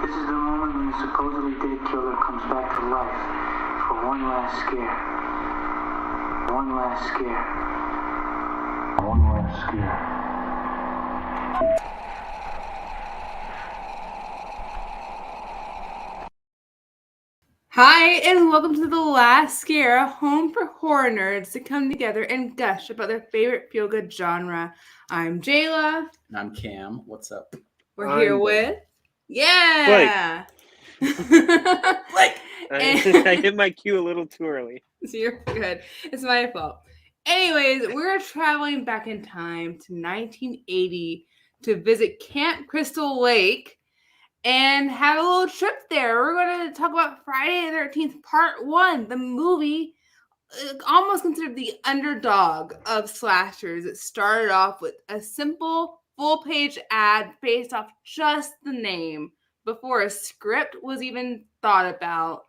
This is the moment when the supposedly dead killer comes back to life for one last scare. One last scare. One last scare. Hi, and welcome to The Last Scare, a home for horror nerds to come together and gush about their favorite feel-good genre. I'm Jayla. And I'm Cam. What's up? We're here Blake. with... Yeah! Blake! I hit my cue a little too early. So you're good. It's my fault. Anyways, we're traveling back in time to 1980 to visit Camp Crystal Lake and have a little trip there. We're going to talk about Friday the 13th, Part 1, the movie almost considered the underdog of slashers. It started off with a simple full-page ad based off just the name before a script was even thought about.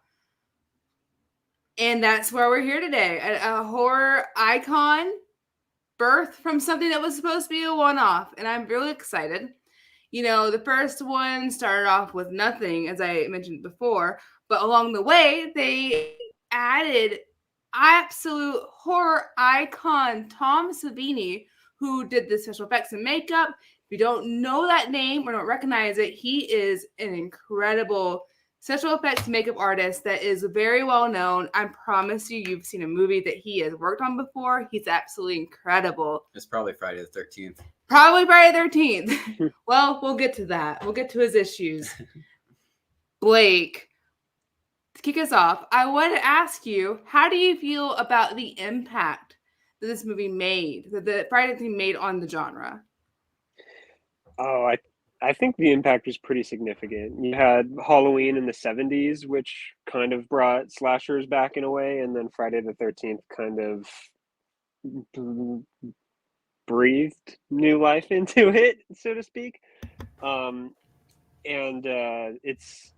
And that's where we're here today. A horror icon birthed from something that was supposed to be a one-off. And I'm really excited. You know, the first one started off with nothing, as I mentioned before. But along the way, they added absolute horror icon Tom Savini, who did the special effects and makeup. If you don't know that name or don't recognize it, he is an incredible special effects makeup artist that is very well known. I promise you've seen a movie that he has worked on before. He's absolutely incredible. It's probably Friday the 13th. Probably Friday the 13th. Well, we'll get to that. We'll get to his issues. Blake, to kick us off, I want to ask you, how do you feel about the impact that this movie made, that the Friday the 13th made on the genre? Oh, I think the impact was pretty significant. You had Halloween in the 70s, which kind of brought slashers back in a way, and then Friday the 13th kind of breathed new life into it, so to speak. It's,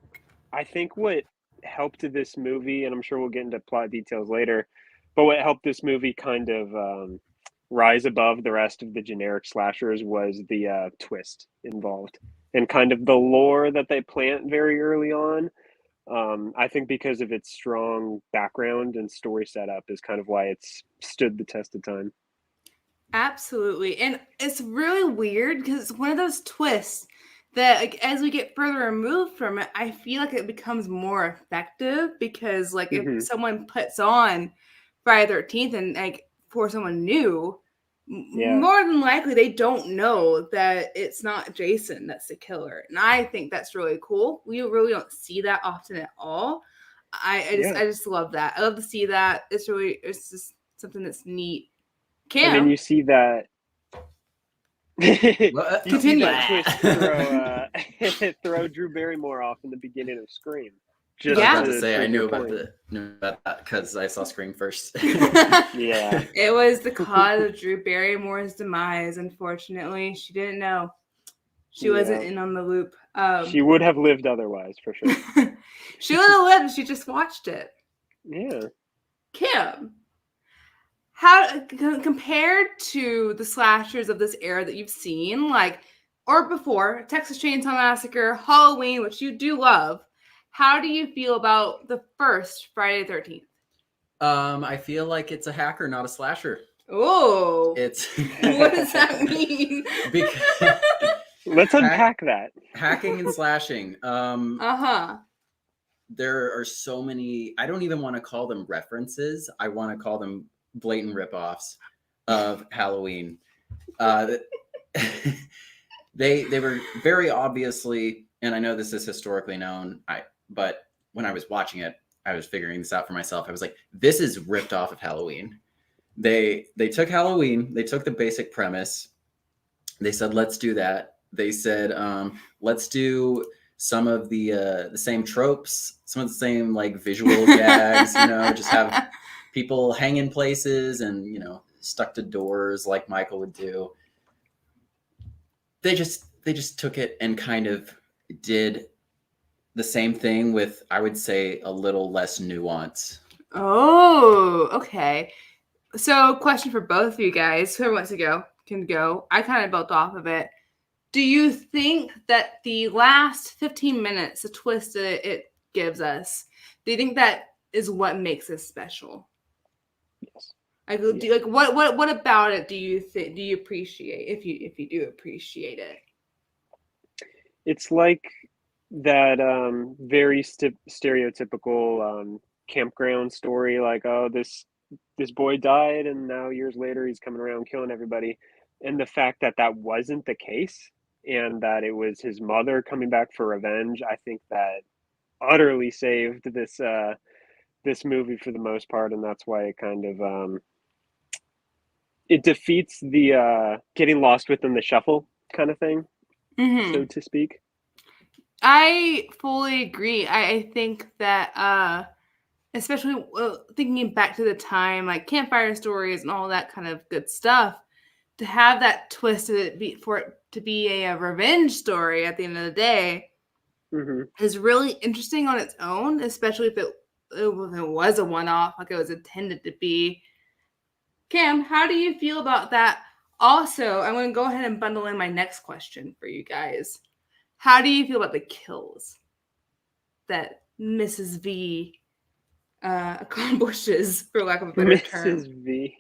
I think what helped this movie, and I'm sure we'll get into plot details later, but what helped this movie kind of rise above the rest of the generic slashers was the twist involved and kind of the lore that they plant very early on. I think because of its strong background and story setup is kind of why it's stood the test of time. Absolutely. And it's really weird because it's one of those twists that, like, as we get further removed from it, I feel like it becomes more effective because, like, if someone puts on Friday the 13th and, like, for someone new, more than likely they don't know that it's not Jason that's the killer. And I think that's really cool. We really don't see that often at all. I just love that. I love to see that. It's just something that's neat. Cam. And then you see that. Continue. Twist throw Drew Barrymore off in the beginning of Scream. I was about to say I knew about that because I saw Scream first. Yeah, it was the cause of Drew Barrymore's demise. Unfortunately, she didn't know. She wasn't in on the loop. She would have lived otherwise, for sure. She would have lived. She just watched it. Yeah. Kim, how compared to the slashers of this era that you've seen, like, or before, Texas Chainsaw Massacre, Halloween, which you do love, how do you feel about the first Friday the 13th? I feel like it's a hacker, not a slasher. Oh, it's what does that mean? Let's unpack that. Hacking and slashing. There are so many. I don't even want to call them references. I want to call them blatant ripoffs of Halloween. They were very obviously, and I know this is historically known. But when I was watching it, I was figuring this out for myself. I was like, this is ripped off of Halloween. They took Halloween. They took the basic premise. They said, let's do that. They said, let's do some of the same tropes, some of the same like visual gags. Just have people hang in places and stuck to doors like Michael would do. They just took it and kind of did the same thing with, I would say, a little less nuance. Oh, okay. So, question for both of you guys. Whoever wants to go can go. I kind of built off of it. Do you think that the last 15 minutes, the twist that it gives us, do you think that is what makes it special? Yes. Like, Yeah. what about it do you appreciate, if you do appreciate it? It's like that very stereotypical campground story, like, oh, this boy died and now years later he's coming around killing everybody. And the fact that that wasn't the case and that it was his mother coming back for revenge, I think that utterly saved this movie for the most part. And that's why it kind of it defeats the getting lost within the shuffle kind of thing, so to speak. I fully agree. I think that especially thinking back to the time, like campfire stories and all that kind of good stuff, to have that twist for it to be a revenge story at the end of the day is really interesting on its own, especially if it was a one-off, like it was intended to be. Cam, how do you feel about that? Also, I'm going to go ahead and bundle in my next question for you guys. How do you feel about the kills that Mrs. V accomplishes, for lack of a better term? Mrs. V.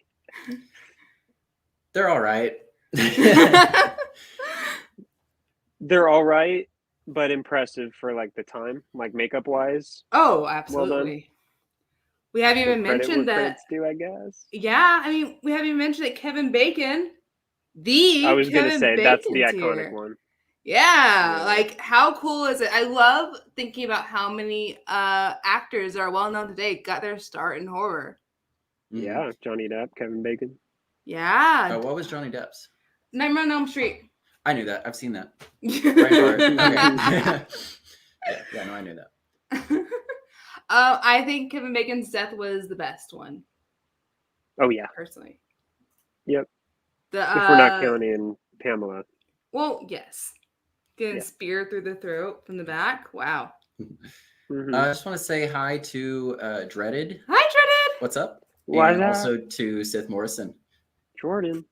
They're all right. They're all right, but impressive for like the time, like makeup wise. Oh, Well done. absolutely. We haven't even mentioned that. Credits due, I guess. Yeah, I mean, we haven't even mentioned that Kevin Bacon, I was going to say that's the Bacon's iconic here. one. Yeah, like how cool is it? I love thinking about how many actors that are well known today got their start in horror. Yeah, Johnny Depp, Kevin Bacon. Yeah. What was Johnny Depp's? Nightmare on Elm Street. I knew that. I've seen that. Okay. yeah, no, I knew that. I think Kevin Bacon's death was the best one. Oh yeah, personally. Yep. If we're not counting Pamela. Well, yes. Getting speared through the throat from the back. Wow. I just want to say hi to Dreaded. Hi, Dreaded. What's up? Why and not? Also to Sith Morrison. Jordan.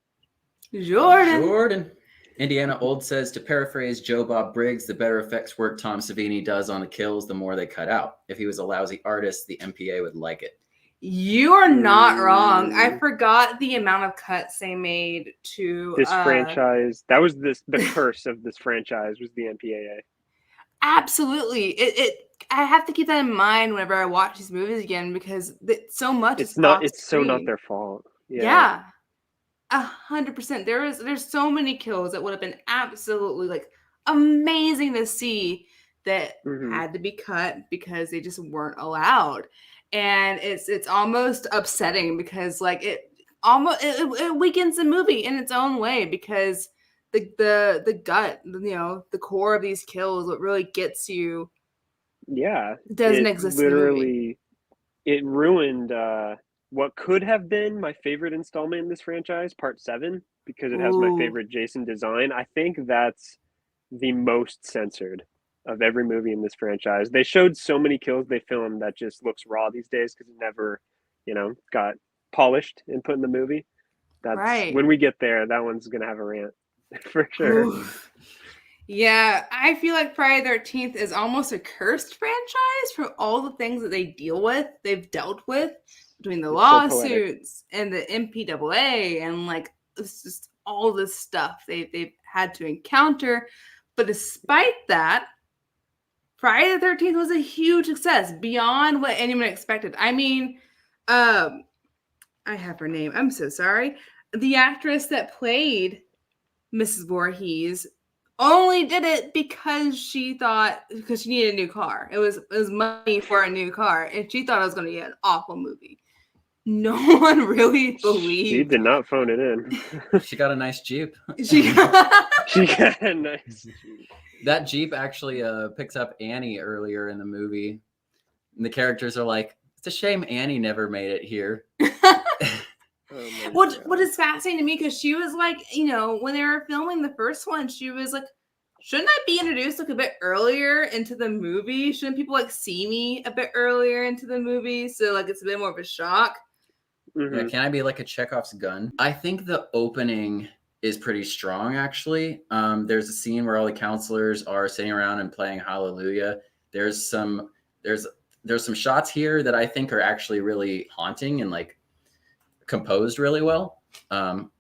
Indiana Old says, to paraphrase Joe Bob Briggs, the better effects work Tom Savini does on the kills, the more they cut out. If he was a lousy artist, the MPA would like it. You are not wrong. I forgot the amount of cuts they made to this franchise. That was the curse of this franchise was the MPAA. Absolutely. I have to keep that in mind whenever I watch these movies again because so much it's not their fault. Yeah. 100%. There's so many kills that would have been absolutely like amazing to see that had to be cut because they just weren't allowed. And it's almost upsetting because like it weakens the movie in its own way because the gut, the core of these kills, what really gets you, doesn't exist. Literally, it ruined what could have been my favorite installment in this franchise, Part 7, because it has my favorite Jason design. I think that's the most censored of every movie in this franchise. They showed so many kills they filmed that just looks raw these days because it never, got polished and put in the movie. That's right. When we get there, that one's gonna have a rant for sure. Oof. Yeah, I feel like Friday the 13th is almost a cursed franchise for all the things that they've dealt with between the lawsuits and the MPAA and like it's just all this stuff they've had to encounter. But despite that, Friday the 13th was a huge success beyond what anyone expected. I mean, I have her name. I'm so sorry. The actress that played Mrs. Voorhees only did it because she needed a new car. It was money for a new car, and she thought it was going to be an awful movie. No one really believed. She did not phone it in. She got a nice Jeep. She got a nice Jeep. That Jeep actually picks up Annie earlier in the movie. And the characters are like, it's a shame Annie never made it here. What is fascinating to me, because she was like, when they were filming the first one, she was like, shouldn't I be introduced like a bit earlier into the movie? Shouldn't people like see me a bit earlier into the movie? So like it's a bit more of a shock. Yeah, can I be like a Chekhov's gun? I think the opening is pretty strong, actually. There's a scene where all the counselors are sitting around and playing Hallelujah. There's some shots here that I think are actually really haunting and like composed really well. And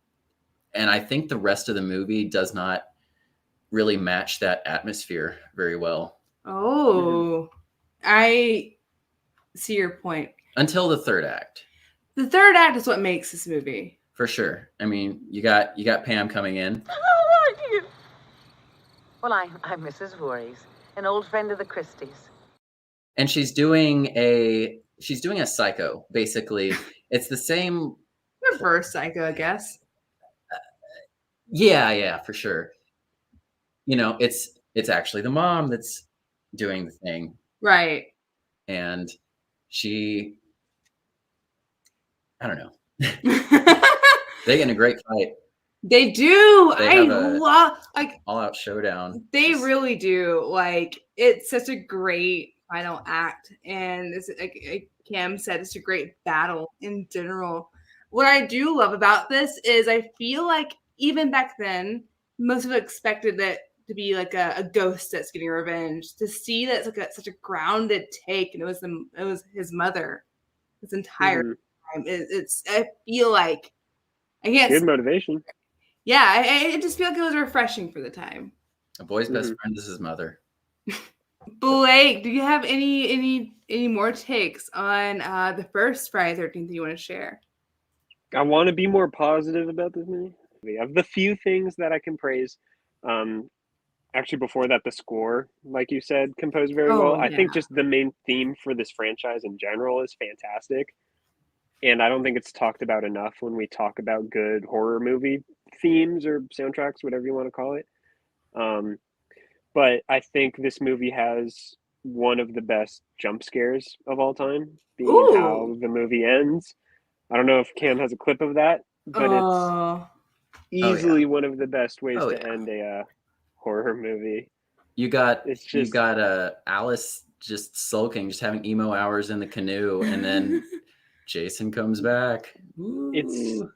I think the rest of the movie does not really match that atmosphere very well. Oh, I see your point. Until the third act. The third act is what makes this movie. For sure. I mean, you got Pam coming in. How are you? Well, I'm Mrs. Voorhees, an old friend of the Christies. And she's doing a Psycho, basically. It's the same Reverse Psycho, I guess. Yeah, for sure. You know, it's actually the mom that's doing the thing. Right. And she, I don't know. They get in a great fight. They do. They I have a love like all-out showdown. They really do. Like, it's such a great final act, and it's like Cam said, it's a great battle in general. What I do love about this is I feel like even back then, most people expected that to be like a ghost that's getting revenge. To see that it's like such a grounded take, and it was his mother this entire time. I feel like I can't. Good motivation. Yeah, I just feel like it was refreshing for the time. A boy's best friend is his mother. Blake, do you have any more takes on the first Friday 13th that you want to share? I want to be more positive about this movie. Of the few things that I can praise, actually before that, the score, like you said, composed very well. I think just the main theme for this franchise in general is fantastic. And I don't think it's talked about enough when we talk about good horror movie themes or soundtracks, whatever you want to call it. But I think this movie has one of the best jump scares of all time, being how the movie ends. I don't know if Cam has a clip of that, but it's easily one of the best ways to end a horror movie. You got Alice just sulking, just having emo hours in the canoe, and then Jason comes back. Ooh.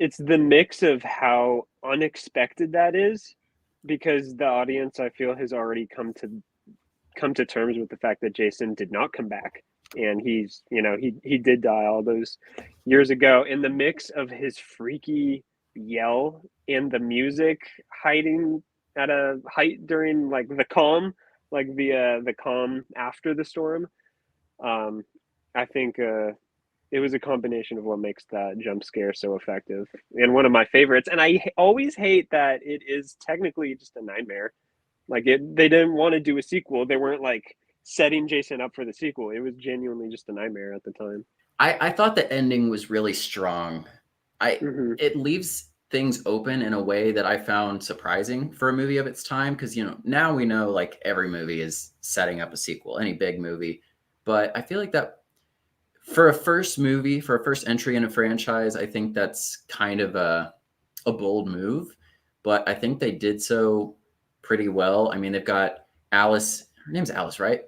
It's the mix of how unexpected that is, because the audience, I feel, has already come to terms with the fact that Jason did not come back, and he's, he did die all those years ago. In the mix of his freaky yell and the music hiding at a height during like the calm, like the calm after the storm, I think it was a combination of what makes that jump scare so effective, and one of my favorites. And I always hate that it is technically just a nightmare. Like they didn't want to do a sequel. They weren't like setting Jason up for the sequel. It was genuinely just a nightmare at the time. I thought the ending was really strong. It leaves things open in a way that I found surprising for a movie of its time. Because, now we know like every movie is setting up a sequel, any big movie. But I feel like that for a first entry in a franchise, I think that's kind of a bold move. But I think they did so pretty well. I mean, they've got Alice. Her name's Alice, right?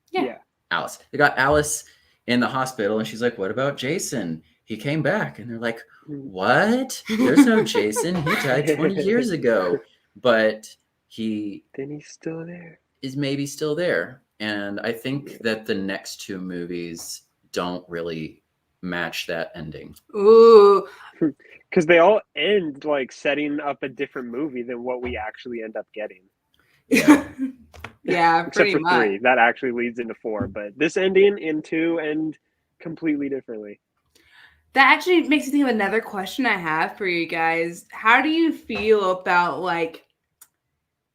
Yeah. Alice. They got Alice in the hospital, and she's like, "What about Jason? He came back." And they're like, "What? There's no Jason. He died 20 years ago." But he's still there. Is maybe still there. And I think that the next two movies don't really match that ending. Ooh. Because they all end like setting up a different movie than what we actually end up getting. Yeah. Yeah, except for much. 3. That actually leads into 4. But this ending in 2 end completely differently. That actually makes me think of another question I have for you guys. How do you feel about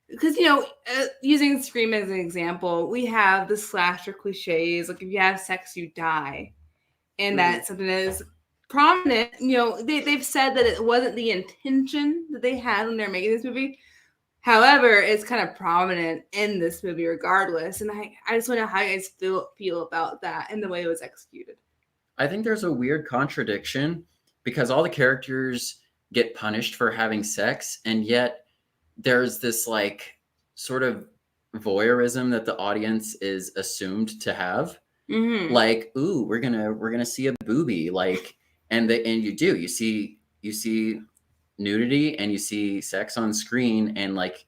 because, using Scream as an example, we have the slasher cliches, like if you have sex, you die. And that's something that is prominent. They've said that it wasn't the intention that they had when they're making this movie. However, it's kind of prominent in this movie regardless. And I just want to know how you guys feel about that and the way it was executed. I think there's a weird contradiction because all the characters get punished for having sex, and yet there's this like sort of voyeurism that the audience is assumed to have. Mm-hmm. Like, ooh, we're gonna see a boobie, like, and you see nudity and you see sex on screen, and like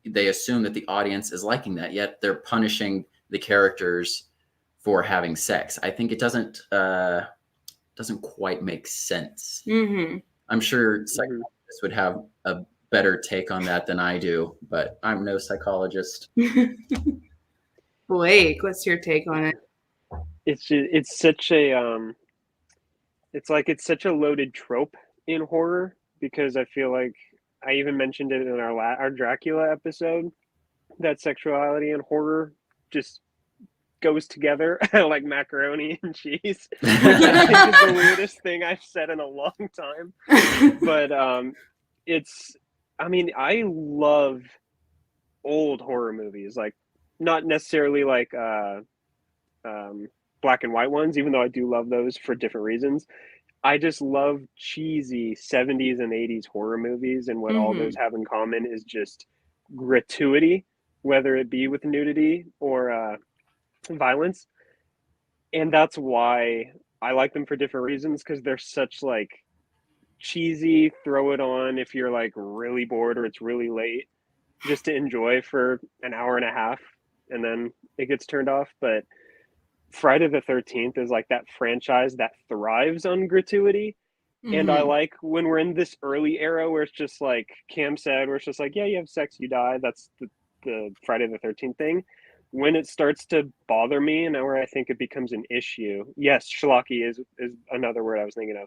they assume that the audience is liking that, yet they're punishing the characters for having sex. I think it doesn't quite make sense. Mm-hmm. I'm sure psychologists would have a better take on that than I do, but I'm no psychologist. Blake, what's your take on it? It's such a it's such a loaded trope in horror, because I feel like I even mentioned it in our Dracula episode, that sexuality and horror just goes together like macaroni and cheese. I think is the weirdest thing I've said in a long time. But I love old horror movies, like not necessarily like black and white ones, even though I do love those for different reasons. I just love cheesy 70s and 80s horror movies, and what all those have in common is just gratuity, whether it be with nudity or violence. And that's why I like them for different reasons, because they're such like cheesy, throw it on if you're like really bored or it's really late, just to enjoy for an hour and a half, and then it gets turned off. But Friday the 13th is like that franchise that thrives on gratuity. And I like when we're in this early era where it's just like Cam said, where it's just like, yeah, you have sex, you die. That's the Friday the 13th thing. When it starts to bother me, and where I think it becomes an issue, yes, schlocky is another word I was thinking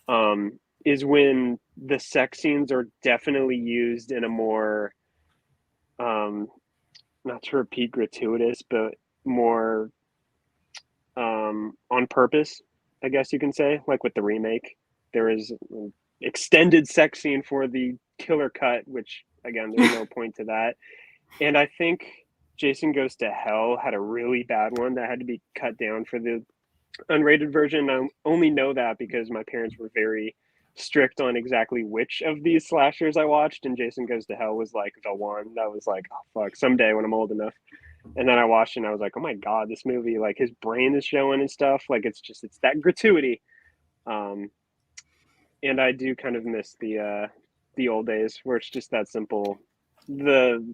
of, is when the sex scenes are definitely used in a more, not to repeat gratuitous, but more on purpose, I guess you can say. Like with the remake, there is an extended sex scene for the killer cut, which again, there's no point to that. And I think Jason Goes to Hell had a really bad one that had to be cut down for the unrated version. I only know that because my parents were very strict on exactly which of these slashers I watched, and Jason Goes to Hell was like the one that was like, oh fuck, someday when I'm old enough. And then I watched it and I was like, oh my god, this movie, like his brain is showing and stuff, like it's that gratuity. And I do kind of miss the old days where it's just that simple. The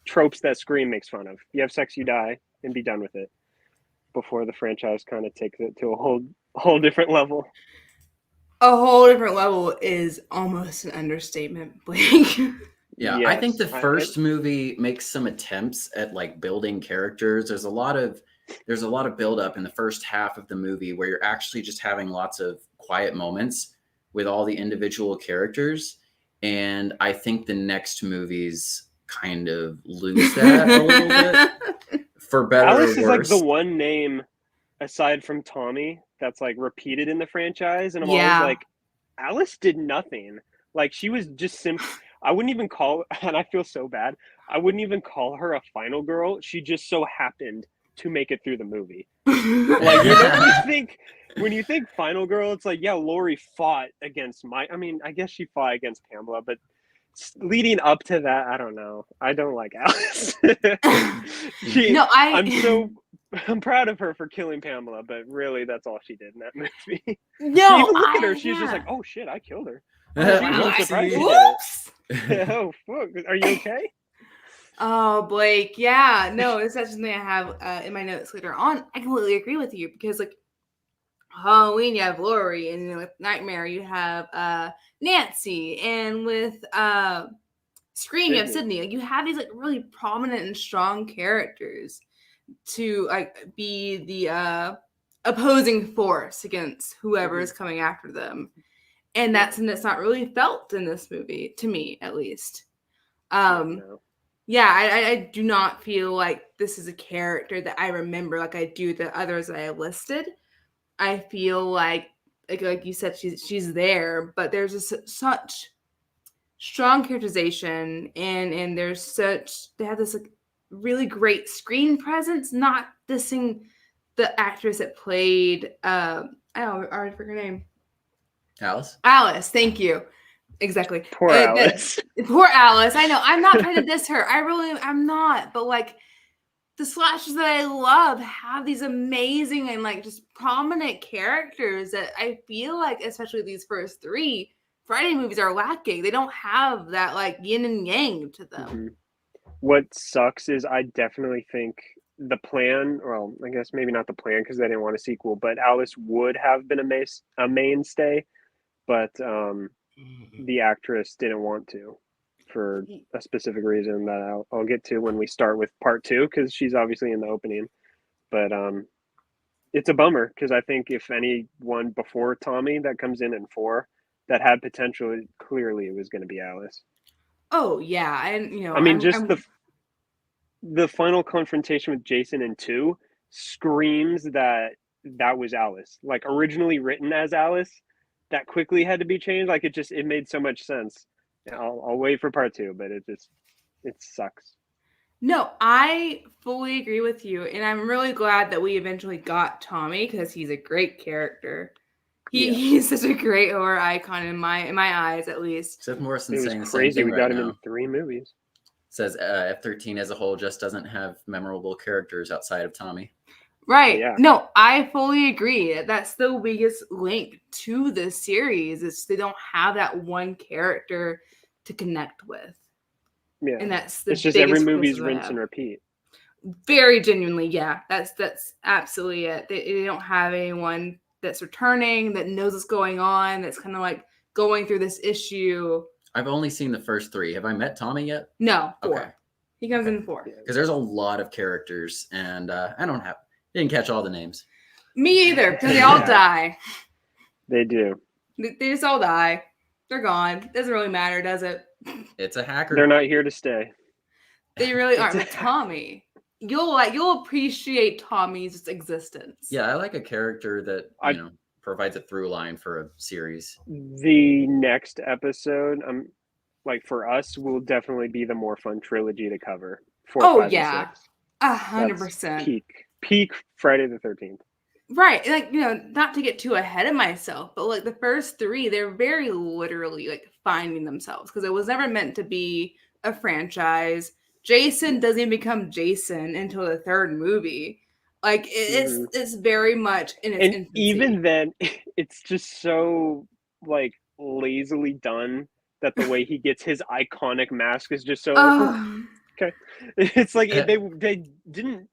tropes that Scream makes fun of. You have sex, you die, and be done with it, before the franchise kind of takes it to a whole different level. A whole different level is almost an understatement, Blake. Yeah, yes. I think the first movie makes some attempts at like building characters. There's a lot of build up in the first half of the movie where you're actually just having lots of quiet moments with all the individual characters. And I think the next movies kind of lose that a little bit, for better Alice or worse. Is like the one name aside from Tommy that's like repeated in the franchise, and I'm always like, Alice did nothing. Like she was just simply. I wouldn't even call, and I feel so bad, I wouldn't even call her a final girl. She just so happened to make it through the movie. Like, you know, when you think final girl, it's like, yeah, Lori fought against I guess she fought against Pamela, but leading up to that, I don't know. I don't like Alice. I'm proud of her for killing Pamela, but really that's all she did in that movie. No, look at her. She's just like, oh shit, I killed her. Whoops. Oh fuck, are you okay? Oh, Blake, yeah, no, it's such something I have in my notes later on. I completely agree with you, because like Halloween, you have Laurie, and with Nightmare, you have Nancy, and with Scream, you have Sydney. Like you have these like really prominent and strong characters to like be the opposing force against whoever is coming after them. And that's not really felt in this movie, to me at least. Yeah, I do not feel like this is a character that I remember like I do the others that I listed. I feel like you said, she's there, but there's just such strong characterization, and they have this like really great screen presence. Not dissing the actress that played I already forgot her name. Alice, thank you. Exactly. Poor Alice. Poor Alice. I know. I'm not trying to diss her. I'm not. But like the slashers that I love have these amazing and like just prominent characters that I feel like, especially these first three, Friday movies are lacking. They don't have that like yin and yang to them. Mhm. What sucks is I definitely think the plan, well, I guess maybe not the plan because they didn't want a sequel, but Alice would have been a mainstay, but the actress didn't want to for a specific reason that I'll get to when we start with part 2 because she's obviously in the opening. But it's a bummer because I think if anyone before Tommy that comes in 4 that had potential, clearly it was going to be Alice. Oh yeah, and you know, I mean, the final confrontation with Jason in 2 screams that was Alice. Like originally written as Alice, that quickly had to be changed. Like it made so much sense. I'll wait for part 2, but it sucks. No, I fully agree with you, and I'm really glad that we eventually got Tommy because he's a great character. He's such a great horror icon in my eyes, at least. Seth Morrison It was saying the crazy. same thing We got right him now. in 3 movies. Says F-13 as a whole just doesn't have memorable characters outside of Tommy. Right. Yeah. No, I fully agree. That's the biggest link to this series is they don't have that one character to connect with. Yeah. And that's the It's just every biggest movie's criticism I rinse have. and repeat. Very genuinely, yeah. That's absolutely it. They don't have anyone that's returning, that knows what's going on, that's kind of like going through this issue. I've only seen the first 3. Have I met Tommy yet? No, 4. Okay. He comes in 4. Because there's a lot of characters, and I didn't catch all the names. Me either, because they all die. They do. They just all die. They're gone. Doesn't really matter, does it? It's a hacker. They're not here to stay. They really aren't. But Tommy, you'll appreciate Tommy's existence. Yeah, I like a character that provides a through line for a series. The next episode, like for us, will definitely be the more fun trilogy to cover. 4, 5, and 6. 100%. Peak Friday the 13th. Right. Like, not to get too ahead of myself, but like the first 3, they're very literally like finding themselves because it was never meant to be a franchise. Jason doesn't even become Jason until the 3rd movie. Like it's very much in its infancy. Even then, it's just so like lazily done that the way he gets his iconic mask is just so okay. It's like they didn't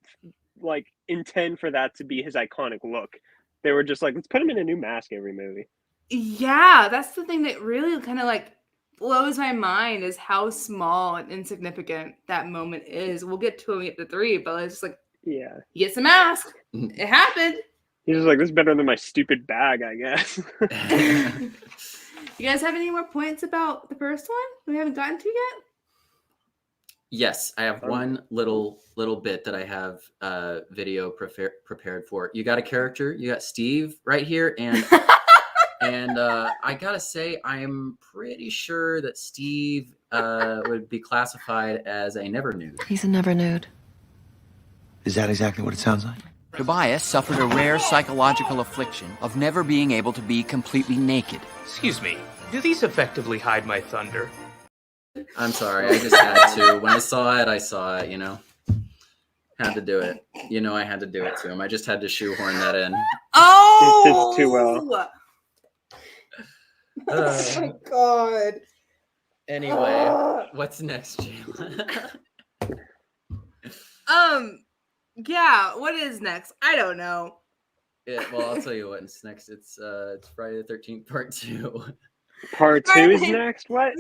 like intend for that to be his iconic look. They were just like, let's put him in a new mask every movie. Yeah, that's the thing that really kind of like blows my mind is how small and insignificant that moment is. We'll get to him at the 3, but it's just like, yeah, he gets a mask. It happened. He's just like, this is better than my stupid bag, I guess. You guys have any more points about the first one we haven't gotten to yet? Yes, I have one little bit that I have video prepared for. You got a character. You got Steve right here, and and I gotta say, I'm pretty sure that Steve would be classified as a never nude. He's a never nude. Is that exactly what it sounds like? Tobias suffered a rare psychological affliction of never being able to be completely naked. Excuse me, do these effectively hide my thunder? I'm sorry, I just had to. When I saw it, had to do it. I had to do it to him. I just had to shoehorn that in. Oh! It fits too well. Oh my god. Anyway, what's next, Jayla? Yeah, what is next? I don't know. Well, I'll tell you what's next. It's Friday the 13th, part 2. Part 2 is next? What?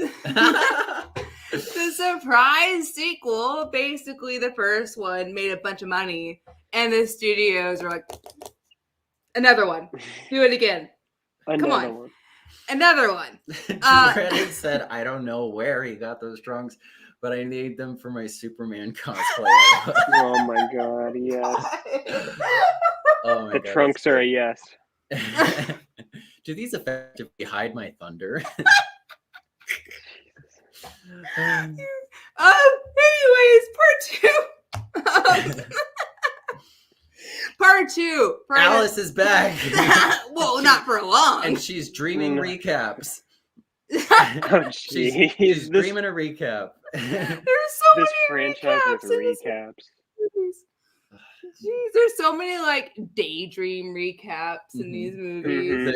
The surprise sequel, basically the first one made a bunch of money, and the studios are like, another one. Do it again. Come on. One. Another one. Reddit said, I don't know where he got those trunks, but I need them for my Superman cosplay. Oh my god, yes. Oh my the god, trunks are a yes. Do these effectively hide my thunder? Anyways, part 2. Part 2. Alice is back. Well, not for long. And she's dreaming recaps. Oh, she's dreaming a recap. There's so this many franchise recaps with recaps. Jeez, there's so many like daydream recaps in these movies.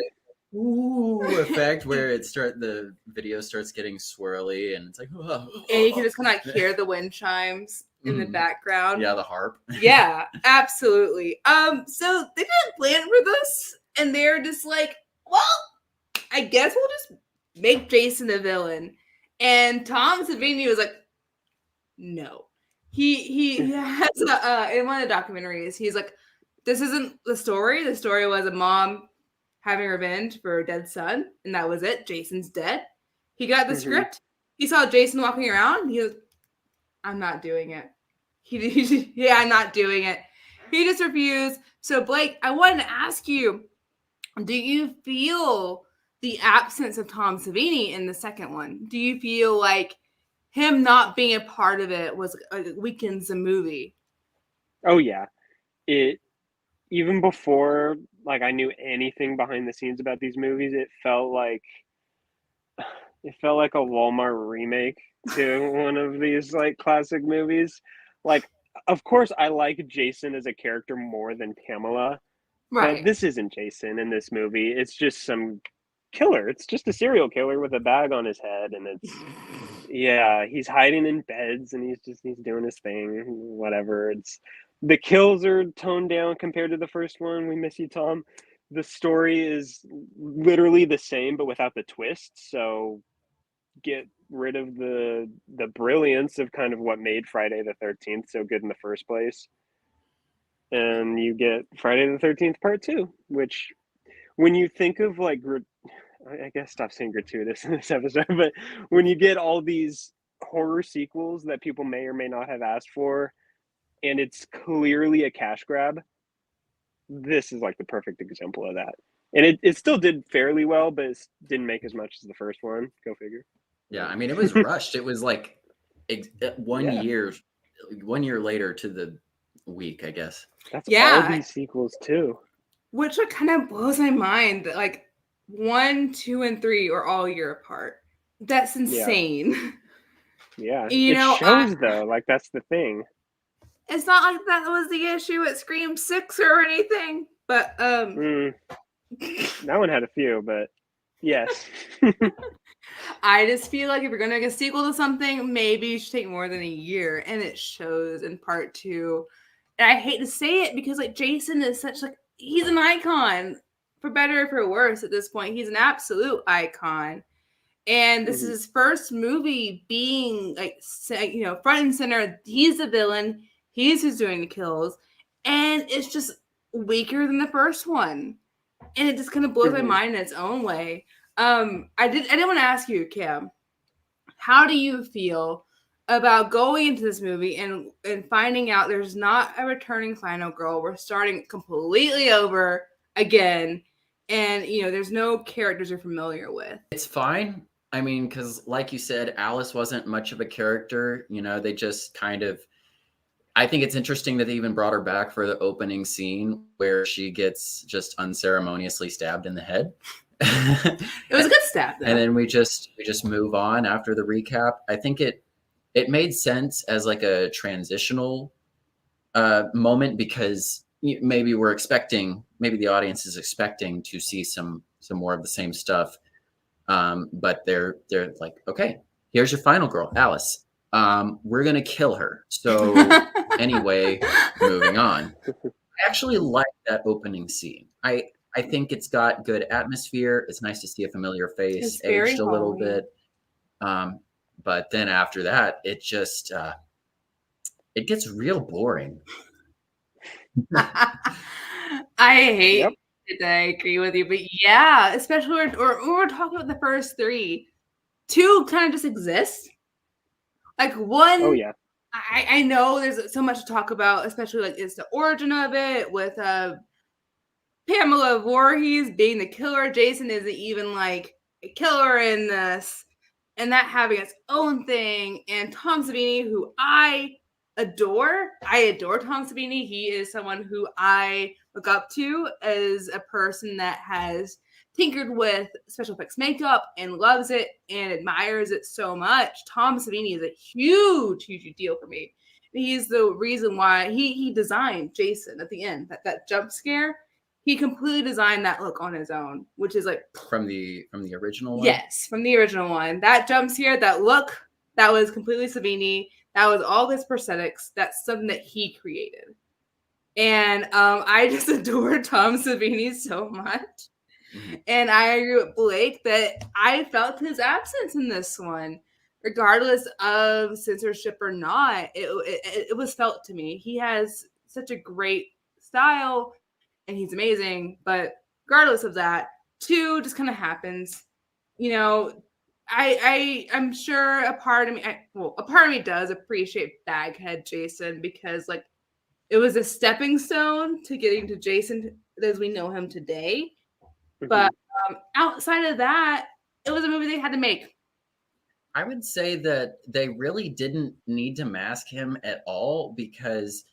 ooh effect where the video starts getting swirly and it's like, and you can just kind of like hear the wind chimes in the background. Yeah, the harp. Yeah, absolutely. So they didn't plan for this, and they're just like, well, I guess we'll just make Jason the villain. And Tom Savini was like, no. He has in one of the documentaries, he's like, this isn't the story. The story was a mom having revenge for a dead son, and that was it. Jason's dead. He got the script. He saw Jason walking around. He was, I'm not doing it. Yeah, I'm not doing it. He just refused. So Blake, I wanted to ask you, do you feel the absence of Tom Savini in the second one? Do you feel like him not being a part of it was weakens the movie? Oh yeah, it even before like I knew anything behind the scenes about these movies, it felt like a Walmart remake to one of these like classic movies. Like, of course, I like Jason as a character more than Pamela, Right. but this isn't Jason in this movie. It's just some killer. It's just a serial killer with a bag on his head, and it's yeah, he's hiding in beds and he's doing his thing. Whatever. It's the kills are toned down compared to the first one. We miss you, Tom. The story is literally the same but without the twist. So get rid of the brilliance of kind of what made Friday the 13th so good in the first place. And you get Friday the 13th Part 2, which when you think of like, I guess stop saying gratuitous in this episode, but when you get all these horror sequels that people may or may not have asked for, and it's clearly a cash grab, this is like the perfect example of that. And it still did fairly well, but it didn't make as much as the first one. Go figure. Yeah, I mean, it was rushed. It was like 1 year later to the week, I guess. That's all these sequels too. Which kind of blows my mind that like 1, 2, and 3 are all a year apart. That's insane. Yeah, it shows though. Like that's the thing. It's not like that was the issue at Scream 6 or anything, but that one had a few, but yes. I just feel like if you're gonna make a sequel to something, maybe you should take more than a year, and it shows in Part 2. And I hate to say it because like Jason is such like he's an icon, for better or for worse. At this point, he's an absolute icon, and this is his first movie being like front and center. He's the villain. He's who's doing the kills, and it's just weaker than the first one, and it just kind of blows my mind in its own way. I didn't want to ask you, Cam, how do you feel about going into this movie and finding out there's not a returning final girl? We're starting completely over again, and there's no characters you're familiar with. It's fine. I mean, because like you said, Alice wasn't much of a character. They just kind of. I think it's interesting that they even brought her back for the opening scene where she gets just unceremoniously stabbed in the head. It was a good stab, though. And then we just move on after the recap. I think it made sense as like a transitional moment because maybe the audience is expecting to see some more of the same stuff. But they're like, okay, here's your final girl, Alice. We're gonna kill her. So anyway, moving on. I actually like that opening scene. I think it's got good atmosphere. It's nice to see a familiar face aged a little bit. But then after that, it just it gets real boring. I hate it. I agree with you, but yeah, especially when we're talking about the first 3. 2 kind of just exist. Like 1. Oh yeah. I know there's so much to talk about, especially like it's the origin of it with Pamela Voorhees being the killer. Jason isn't even like a killer in this, and that having its own thing. And Tom Savini, who I adore Tom Savini. He is someone who I look up to as a person that has tinkered with special effects makeup and loves it and admires it so much. Tom Savini is a huge deal for me. He's the reason why he designed Jason at the end. That jump scare. he completely designed that look on his own, which is like From the original one? yes, from the original one. That jump scare, that look, that was completely Savini. That was all his prosthetics. That's something that he created. And I just adore Tom Savini so much. And I agree with Blake that I felt his absence in this one. Regardless of censorship or not, it was felt to me. He has such a great style and he's amazing. But regardless of that, 2 just kind of happens. You know, I'm sure a part of me does appreciate Baghead Jason because like it was a stepping stone to getting to Jason as we know him today. But outside of that, it was a movie they had to make. I would say that they really didn't need to mask him at all because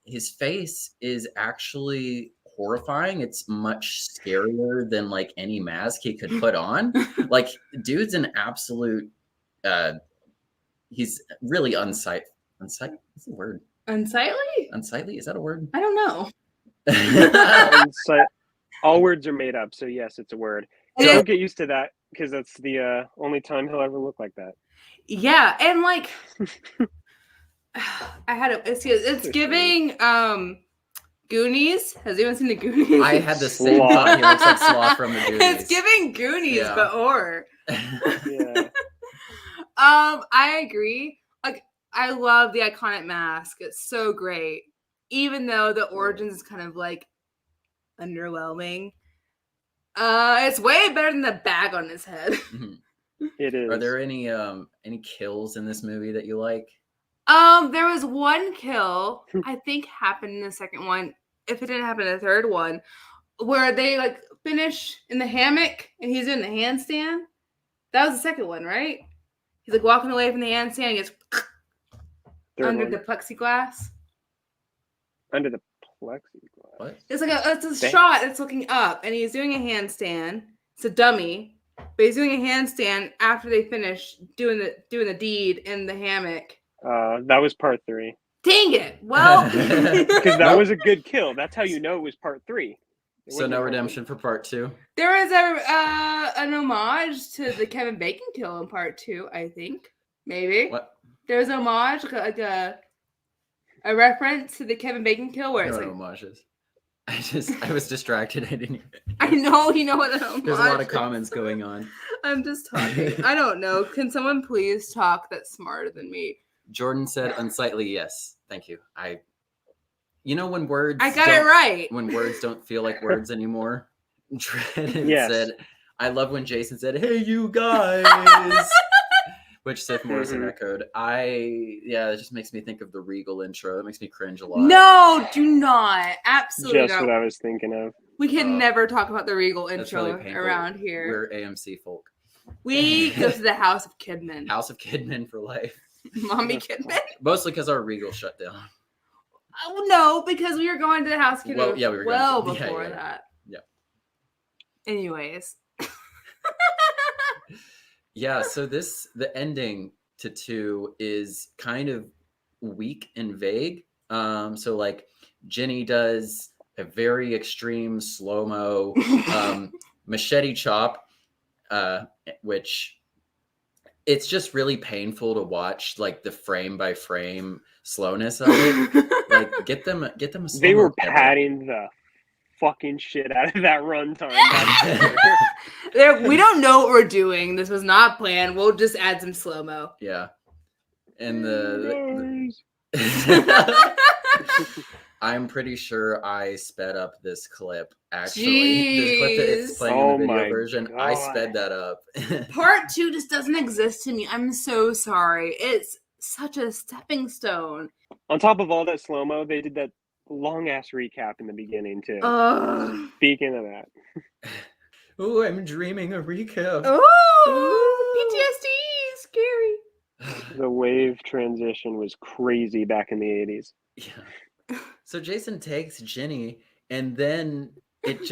his face is actually horrifying. It's much scarier than like any mask he could put on. Like, dude's an absolute. He's really unsightly. What's the word? Unsightly? Unsightly? Is that a word? I don't know. All words are made up, so yes, it's a word. So don't get used to that because that's the only time he'll ever look like that. Yeah, and like I had it's giving Goonies. Has anyone seen the Goonies? I had the same thought. He looks like Sloth from the Goonies. It's giving Goonies, but horror. Yeah. I agree. Like I love the iconic mask. It's so great. Even though the origins is kind of like underwhelming. It's way better than the bag on his head. It is. Are there any kills in this movie that you like? There was one kill I think happened in the second one. If it didn't happen in the third one, where they like finish in the hammock and he's doing the handstand. That was the second one, right? He's like walking away from the handstand and gets under the plexiglass. Under the plexiglass. What? It's a shot that's looking up, and he's doing a handstand. It's a dummy, but he's doing a handstand after they finish doing the deed in the hammock. That was part 3. Dang it! Well, because that was a good kill. That's how you know it was part 3. So no redemption for part 2. There was an homage to the Kevin Bacon kill in part 2. I think maybe. What? There's an homage, like a reference to the Kevin Bacon kill where it's like homages. I was distracted. I didn't. I know you know what an homage. There's a lot of comments going on. I'm just talking. I don't know. Can someone please talk that's smarter than me? Jordan said unsightly. Yes, thank you. You know when words. I got it right. When words don't feel like words anymore. Dredden said, "I love when Jason said, 'Hey, you guys,'" which Seth Morrison echoed. It just makes me think of the Regal intro. It makes me cringe a lot. No, do not. Absolutely just not. what I was thinking of. We can never talk about the Regal intro really around here. We're AMC folk. We go to the House of Kidman. House of Kidman for life. Mommy Kidman? Mostly because our Regal shut down. Oh, no, because we were going to the House of Kidman we were before that. Yeah. Anyways. Yeah, so the ending to 2 is kind of weak and vague. So like Jenny does a very extreme slow-mo machete chop, which it's just really painful to watch, like the frame by frame slowness of it. Like get them a slow-mo. They were padding the fucking shit out of that runtime. We don't know what we're doing. This was not planned. We'll just add some slow-mo. Yeah. And I'm pretty sure I sped up this clip. Actually, the clip that it's playing in the video version, God. I sped that up. Part 2 just doesn't exist to me. I'm so sorry. It's such a stepping stone. On top of all that slow-mo, they did that long ass recap in the beginning too. Speaking of that. Oh, I'm dreaming a recap. Oh, PTSD, scary. The wave transition was crazy back in the 80s. Yeah. So Jason takes Jenny, and then it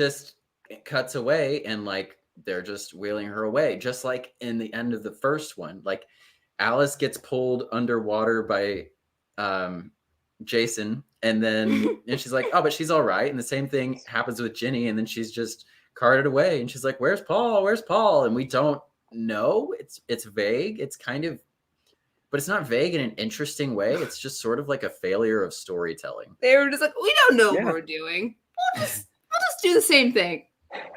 cuts away, and like they're just wheeling her away, just like in the end of the first one. Like Alice gets pulled underwater by Jason, And then and she's like, oh, but she's all right. And the same thing happens with Ginny. And then she's just carted away. And she's like, where's Paul? Where's Paul? And we don't know. It's vague. It's kind of, but it's not vague in an interesting way. It's just sort of like a failure of storytelling. They were just like, we don't know what we're doing. We'll just do the same thing.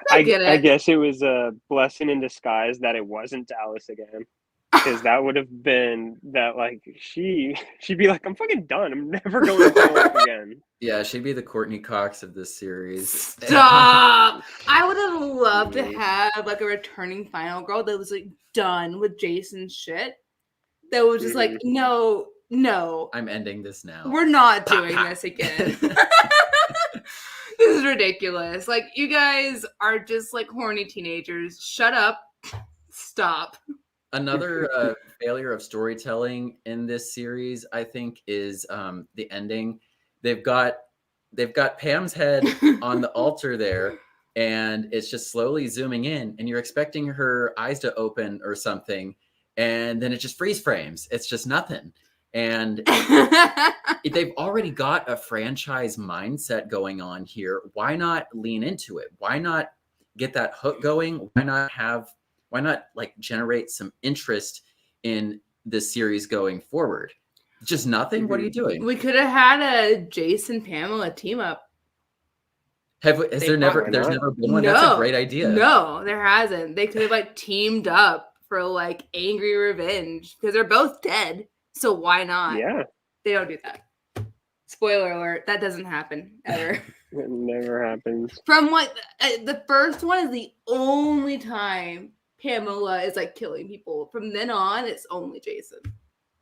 I get it. I guess it was a blessing in disguise that it wasn't Dallas again. Because that would have been that, like, she'd be like, I'm fucking done. I'm never going to Dallas again. Yeah, she'd be the Courtney Cox of this series. Stop! I would have loved to have like a returning final girl that was like done with Jason's shit. That was just like, no. I'm ending this now. We're not doing this again. This is ridiculous. Like, you guys are just like horny teenagers. Shut up. Stop. Another failure of storytelling in this series, I think, is the ending. They've got Pam's head on the altar there, and it's just slowly zooming in, and you're expecting her eyes to open or something, and then it just freeze frames. It's just nothing. And they've already got a franchise mindset going on here. Why not lean into it? Why not get that hook going? Why not like generate some interest in this series going forward? Just nothing. What are you doing? We could have had a Jason Pamela team up. There's never been one? No, that's a great idea. No, there hasn't. They could have like teamed up for like angry revenge because they're both dead. So why not? Yeah. They don't do that. Spoiler alert, that doesn't happen ever. It never happens. From what the first one is the only time Pamela is like killing people. From then on, it's only Jason.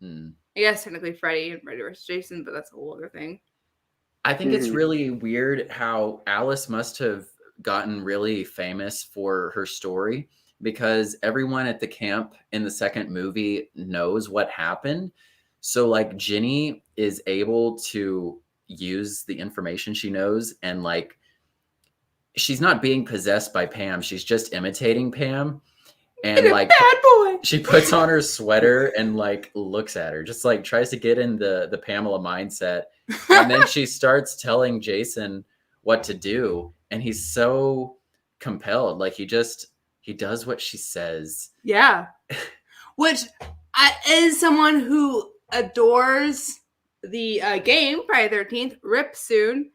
I guess technically Freddy and Freddy versus Jason, but that's a whole other thing. I think it's really weird how Alice must have gotten really famous for her story because everyone at the camp in the second movie knows what happened. So like Ginny is able to use the information she knows, and like she's not being possessed by Pam. She's just imitating Pam. And like bad boy. She puts on her sweater and like looks at her, just like tries to get in the Pamela mindset. And then she starts telling Jason what to do. And he's so compelled. Like he does what she says. Yeah. Which is someone who adores the game, Friday 13th, rip soon.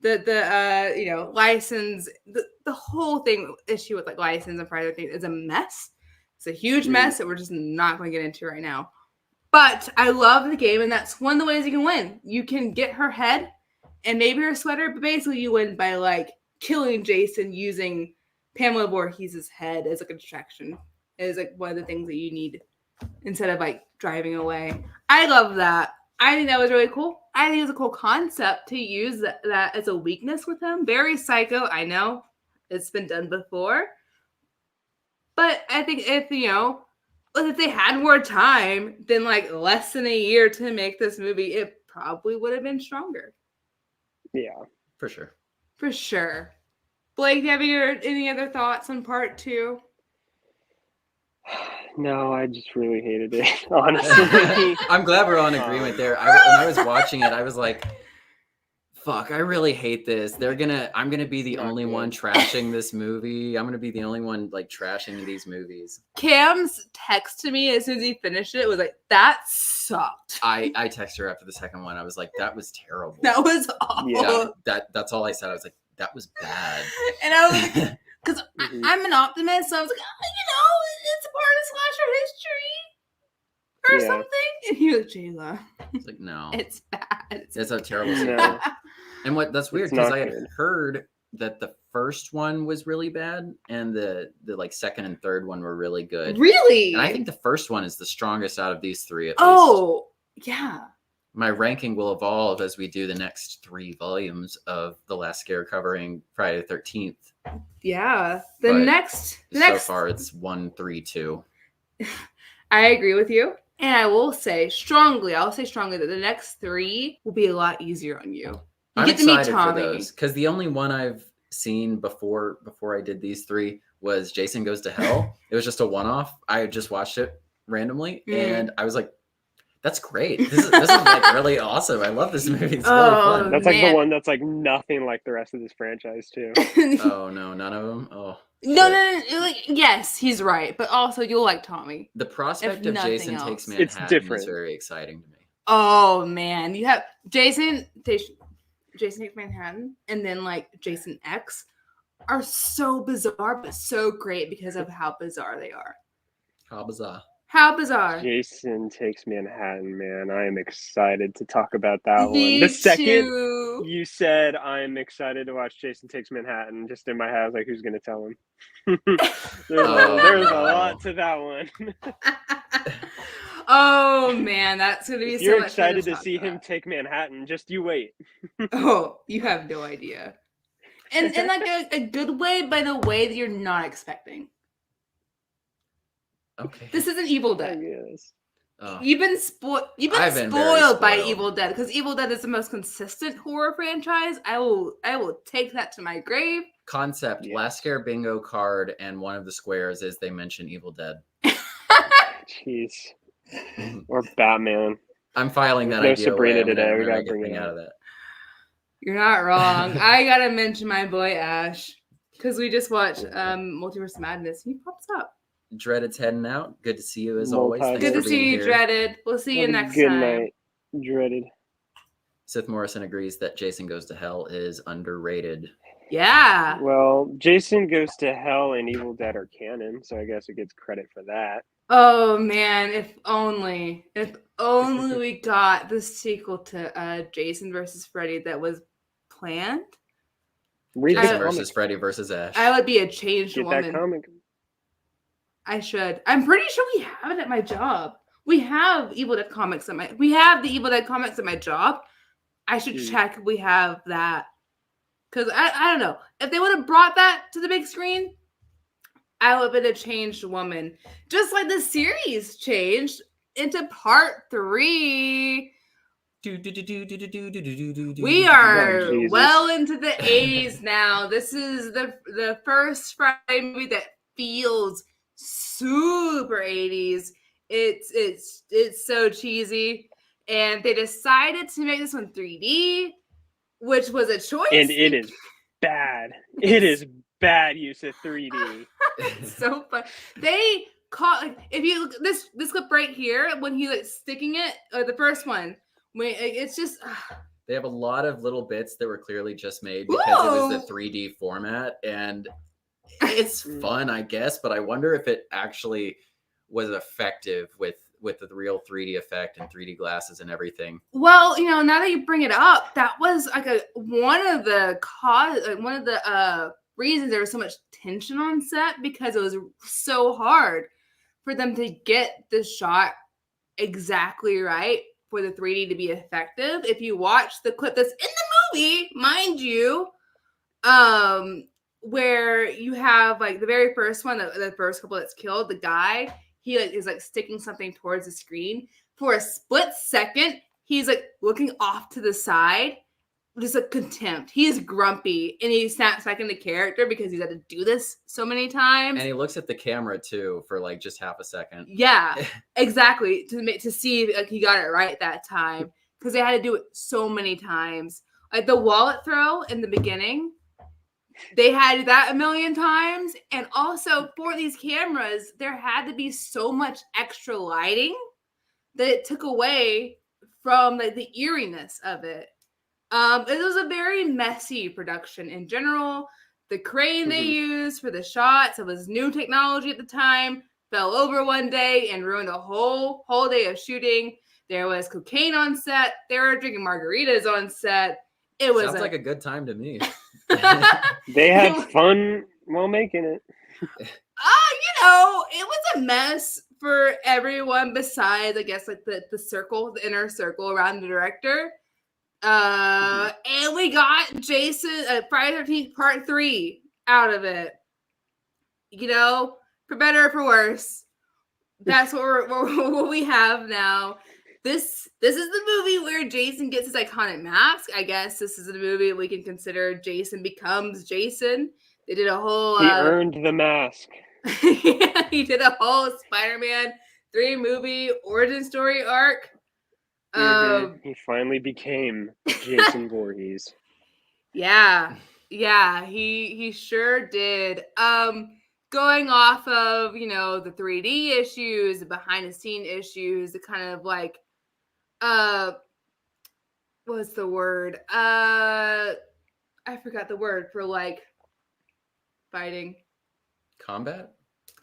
The license, the whole thing issue with like license and Friday the 13th is a mess. It's a huge mess that we're just not going to get into right now. But I love the game, and that's one of the ways you can win. You can get her head and maybe her sweater, but basically you win by like killing Jason using Pamela Voorhees' head as like a distraction. It is like one of the things that you need instead of like driving away. I love that. I think that was really cool. I think it's a cool concept to use that as a weakness with him. Very psycho. I know it's been done before. But I think if they had more time than like less than a year to make this movie, it probably would have been stronger. Yeah, for sure. For sure. Blake, have you heard any other thoughts on part 2? No, I just really hated it, honestly. I'm glad we're on agreement there. When I was watching it, I was like, fuck, I really hate this. I'm gonna be the only one trashing this movie. I'm gonna be the only one like trashing these movies. Cam's text to me as soon as he finished it was like, that sucked. I texted her after the second one. I was like, that was terrible. That was awful. Yeah, that's all I said. I was like, that was bad. And I was like, because I'm an optimist, so I was like, it's a part of slasher history or something. And he was Jayla. It's like, no, it's bad. It's a terrible sequel. And that's weird because I had heard that the first one was really bad and the like second and third one were really good. Really? And I think the first one is the strongest out of these three. At least. Yeah. My ranking will evolve as we do the next 3 volumes of The Last Scare covering Friday the 13th. Yeah. So far it's 1, 3, 2. I agree with you. And I will say strongly that the next 3 will be a lot easier on you. I'm excited for those because the only one I've seen before I did these 3 was Jason Goes to Hell. It was just a one-off. I just watched it randomly and I was like, That's great. This is like really awesome. I love this movie. It's really fun. That's like the Man. one that's like nothing like the rest of this franchise too. Oh no, none of them. Oh no. Like, yes, he's right, but also you'll like Tommy. the prospect of nothing Jason Takes else. Manhattan It's different. is very exciting to me. Oh man, you have Jason Takes Manhattan, and then like Jason X are so bizarre, but so great because of how bizarre they are. How bizarre. How bizarre. Jason Takes Manhattan, man. I am excited to talk about that Me one. The second too. you said I'm excited to watch Jason Takes Manhattan, just in my head, I was like, who's going to tell him? there's a lot to that one. Oh man, that's gonna be If so you're much fun excited to talk see about. him take Manhattan, just you wait. Oh, you have no idea. And in like a good way, by the way that you're not expecting. Okay. This isn't Evil I Dead. guess. Oh. You've been spoiled. You've I've been been very spoiled by spoiled. Evil Dead because Evil Dead is the most consistent horror franchise. I will take that to my grave. Concept: Yeah. last scare bingo card, and one of the squares is they mention Evil Dead. Jeez. Or Batman. I'm filing that No idea Sabrina away. today. I'm We gonna gotta make a bring it thing out up. of that. You're not wrong. I gotta mention my boy Ash because we just watched Multiverse of Madness. He pops up. Dreaded's heading out. Good to see you as always. Multiverse. Thanks Good to for being see you, here. Dreaded. We'll see you Have a next good time. night, Dreaded. Sith Morrison agrees that Jason Goes to Hell is underrated. Yeah. Well, Jason Goes to Hell and Evil Dead are canon, so I guess it gets credit for that. Oh man, if only we got the sequel to Jason versus Freddy that was planned. Read the Jason comic. versus Freddy versus Ash. I would be a changed Get woman. that comic. I should. I'm pretty sure we have it at my job. We have Evil Dead comics at my. We have the Evil Dead comics at my job. I should check if we have that. Because I don't know. If they would have brought that to the big screen, I would have been a changed woman. Just like the series changed into part 3. We are Oh, Jesus. well into the 80s now. This is the first Friday movie that feels super 80s. It's so cheesy. And they decided to make this one 3D, which was a choice. And it is bad. It is bad use of 3D. It's so fun. They caught like if you look this clip right here when he like sticking it the first one when it's just They have a lot of little bits that were clearly just made because it was the 3D format, and it's fun, I guess, but I wonder if it actually was effective with the real 3D effect and 3D glasses and everything. well, now that you bring it up, that was like one of the reasons there was so much tension on set because it was so hard for them to get the shot exactly right for the 3D to be effective. If you watch the clip that's in the movie, mind you, where you have like the very first one, the first couple that's killed, the guy, he like is like sticking something towards the screen. For a split second, he's like looking off to the side, just like contempt. He is grumpy and he snaps back into character because he's had to do this so many times. And he looks at the camera too for like just half a second. Yeah, exactly. To see if like, he got it right that time because they had to do it so many times. Like the wallet throw in the beginning, they had that a million times. And also for these cameras, there had to be so much extra lighting that it took away from like the eeriness of it. It was a very messy production in general. The crane they used for the shots, it was new technology at the time, fell over one day and ruined a whole day of shooting. There was cocaine on set. They were drinking margaritas on set. It was Sounds like a good time to me. They had fun while making it. it was a mess for everyone besides, I guess, like the circle, the inner circle around the director. And we got Jason Friday the 13th Part 3 out of it. For better or for worse. That's what we have now. This is the movie where Jason gets his iconic mask. I guess this is the movie we can consider Jason becomes Jason. They did a whole He earned the mask. he did a whole Spider-Man 3 movie origin story arc. He finally became Jason Voorhees. Yeah, he sure did. Going off of, you know, the 3D issues, the behind the scene issues, the kind of like what's the word? I forgot the word for like fighting.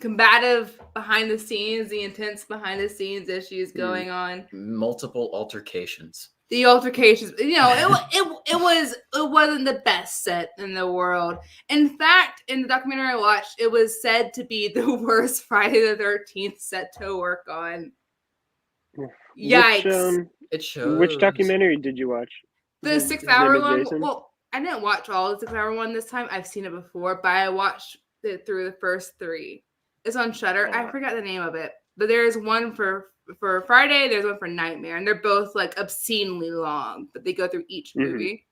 Combative behind the scenes, the intense behind the scenes issues going on. Multiple altercations. The altercations, you know, it wasn't the best set in the world. In fact, in the documentary I watched, it was said to be the worst Friday the 13th set to work on. Yikes! It shows. Which documentary did you watch? The 6-hour one. Well, I didn't watch all the 6-hour one this time. I've seen it before, but I watched it through the first 3. It's on Shudder. I forgot the name of it, but there's one for Friday. There's one for Nightmare, and they're both like obscenely long, but they go through each movie.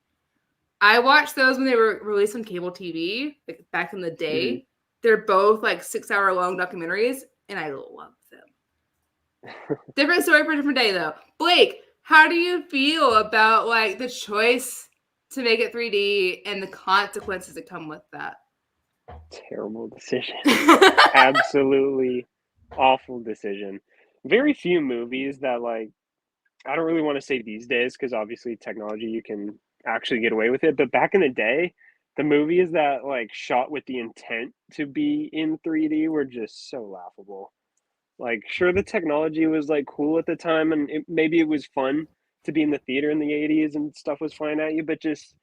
I watched those when they were released on cable TV, like back in the day. They're both like 6-hour long documentaries, and I love them. Different story for a different day, though. Blake, how do you feel about like the choice to make it 3D and the consequences that come with that? Terrible decision. Absolutely awful decision. Very few movies that, like, I don't really want to say these days because obviously technology, you can actually get away with it. But back in the day, the movies that like shot with the intent to be in 3D were just so laughable. Like, sure, the technology was like cool at the time, and maybe it was fun to be in the theater in the 80s and stuff was flying at you, but just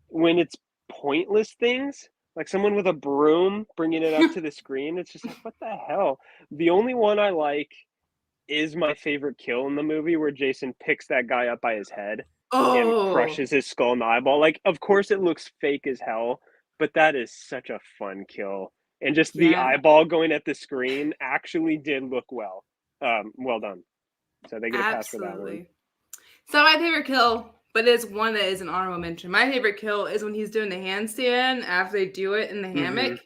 when it's pointless things, like someone with a broom bringing it up to the screen, it's just like, what the hell? The only one I like is my favorite kill in the movie where Jason picks that guy up by his head and crushes his skull in the eyeball. Like, of course it looks fake as hell, but that is such a fun kill. And just the eyeball going at the screen actually did look well. Well done. So they get a pass for that one. So my favorite kill, but it's one that is an honorable mention. My favorite kill is when he's doing the handstand after they do it in the hammock.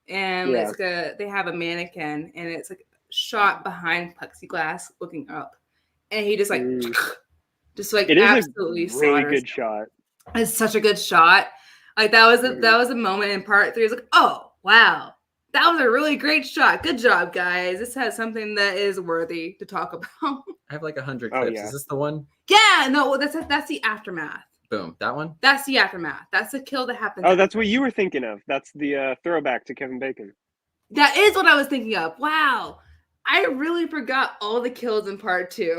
And it's they have a mannequin, and it's like shot behind plexiglass looking up. And he just like, it is absolutely a really good shot. It's such a good shot. Like that was a moment in part 3. It's like, oh wow, that was a really great shot. Good job, guys. This has something that is worthy to talk about. I have like 100 clips. Is this the one? Yeah, no, that's the aftermath. Boom, that one? That's the aftermath. That's the kill that happens. Oh, that's what you were thinking of. That's the throwback to Kevin Bacon. That is what I was thinking of. Wow. I really forgot all the kills in part 2.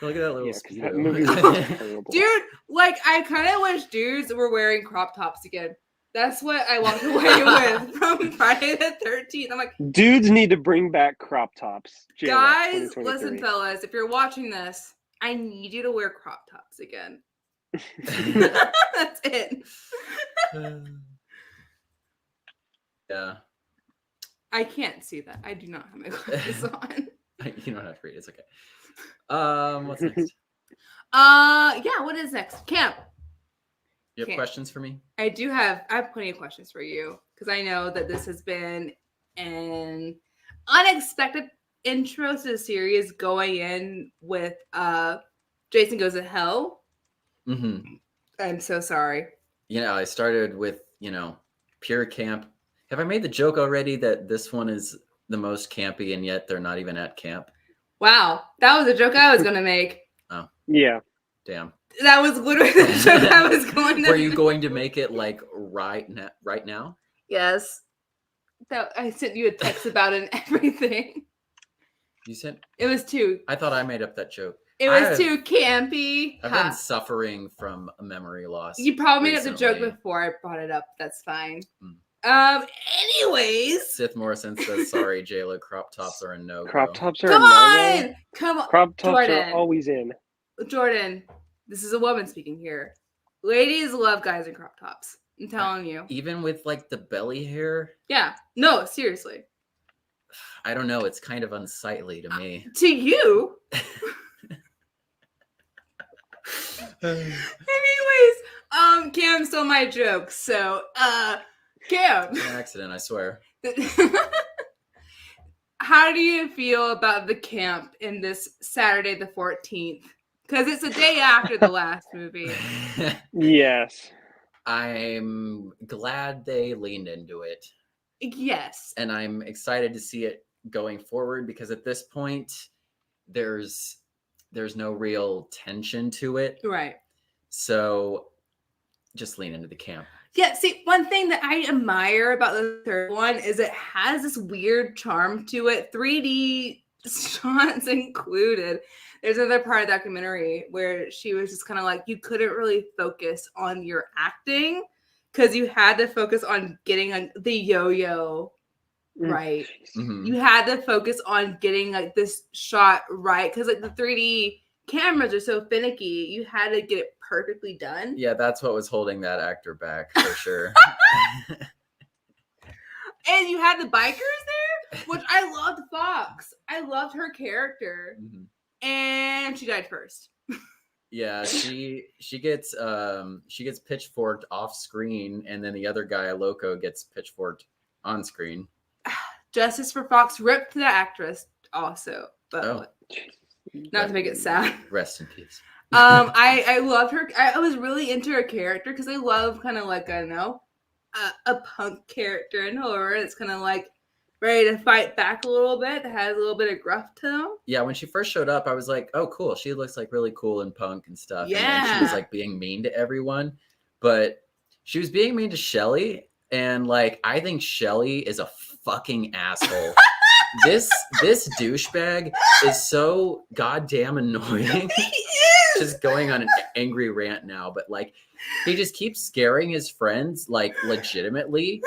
Look at that little speedo. That movie was terrible. Dude, like I kind of wish dudes were wearing crop tops again. That's what I walked away with from Friday the 13th. I'm like, dudes need to bring back crop tops. Jayla, guys, listen, fellas, if you're watching this, I need you to wear crop tops again. That's it. Yeah. I can't see that. I do not have my glasses on. You don't have to read. It's okay. What's next? Yeah, what is next? Camp. You have questions for me? I have plenty of questions for you because I know that this has been an unexpected intro to the series going in with Jason Goes to Hell. I'm so sorry. I started with, pure camp. Have I made the joke already that this one is the most campy and yet they're not even at camp? Wow. That was a joke I was going to make. Oh. Yeah. Damn. That was literally the joke I was going to make. Were you going to make it like right now? Yes. I sent you a text about it and everything. You sent? It was too. I thought I made up that joke. It was too campy. I've been suffering from a memory loss. You probably made up the joke before I brought it up. That's fine. Anyways. Sith Morrison says, sorry, Jayla, crop tops are a no. Crop tops are Come a on! no. Come on. Crop tops Jordan. are always in. Jordan, this is a woman speaking here. Ladies love guys in crop tops. I'm telling you. Even with like the belly hair? Yeah. No, seriously. I don't know. It's kind of unsightly to me. To you? Anyways, Cam stole my joke. So, Cam. An accident, I swear. how do you feel about the camp in this Saturday the 14th? Because it's a day after the last movie. Yes. I'm glad they leaned into it. Yes. And I'm excited to see it going forward because at this point, there's no real tension to it. Right. So just lean into the camp. Yeah, see, one thing that I admire about the third one is it has this weird charm to it, 3D shots included. There's another part of the documentary where she was just kind of like, you couldn't really focus on your acting because you had to focus on getting the yo-yo right. Mm-hmm. You had to focus on getting like this shot right because like the 3D cameras are so finicky. You had to get it perfectly done. Yeah, that's what was holding that actor back for sure. And you had the bikers there, which I loved Fox. I loved her character. Mm-hmm. And she died first. Yeah, she gets pitchforked off screen, and then the other guy, Loco, gets pitchforked on screen. Justice for Fox ripped the actress also, but not to make it sad. Rest in peace. I loved her. I was really into her character because I love kind of like I know a punk character in horror. It's kind of like ready to fight back a little bit. That has a little bit of gruff to them. Yeah, when she first showed up, I was like, "Oh, cool! She looks like really cool and punk and stuff." Yeah, and she was like being mean to everyone, but she was being mean to Shelly, and like I think Shelly is a fucking asshole. This douchebag is so goddamn annoying. He is. Just going on an angry rant now, but like he just keeps scaring his friends like legitimately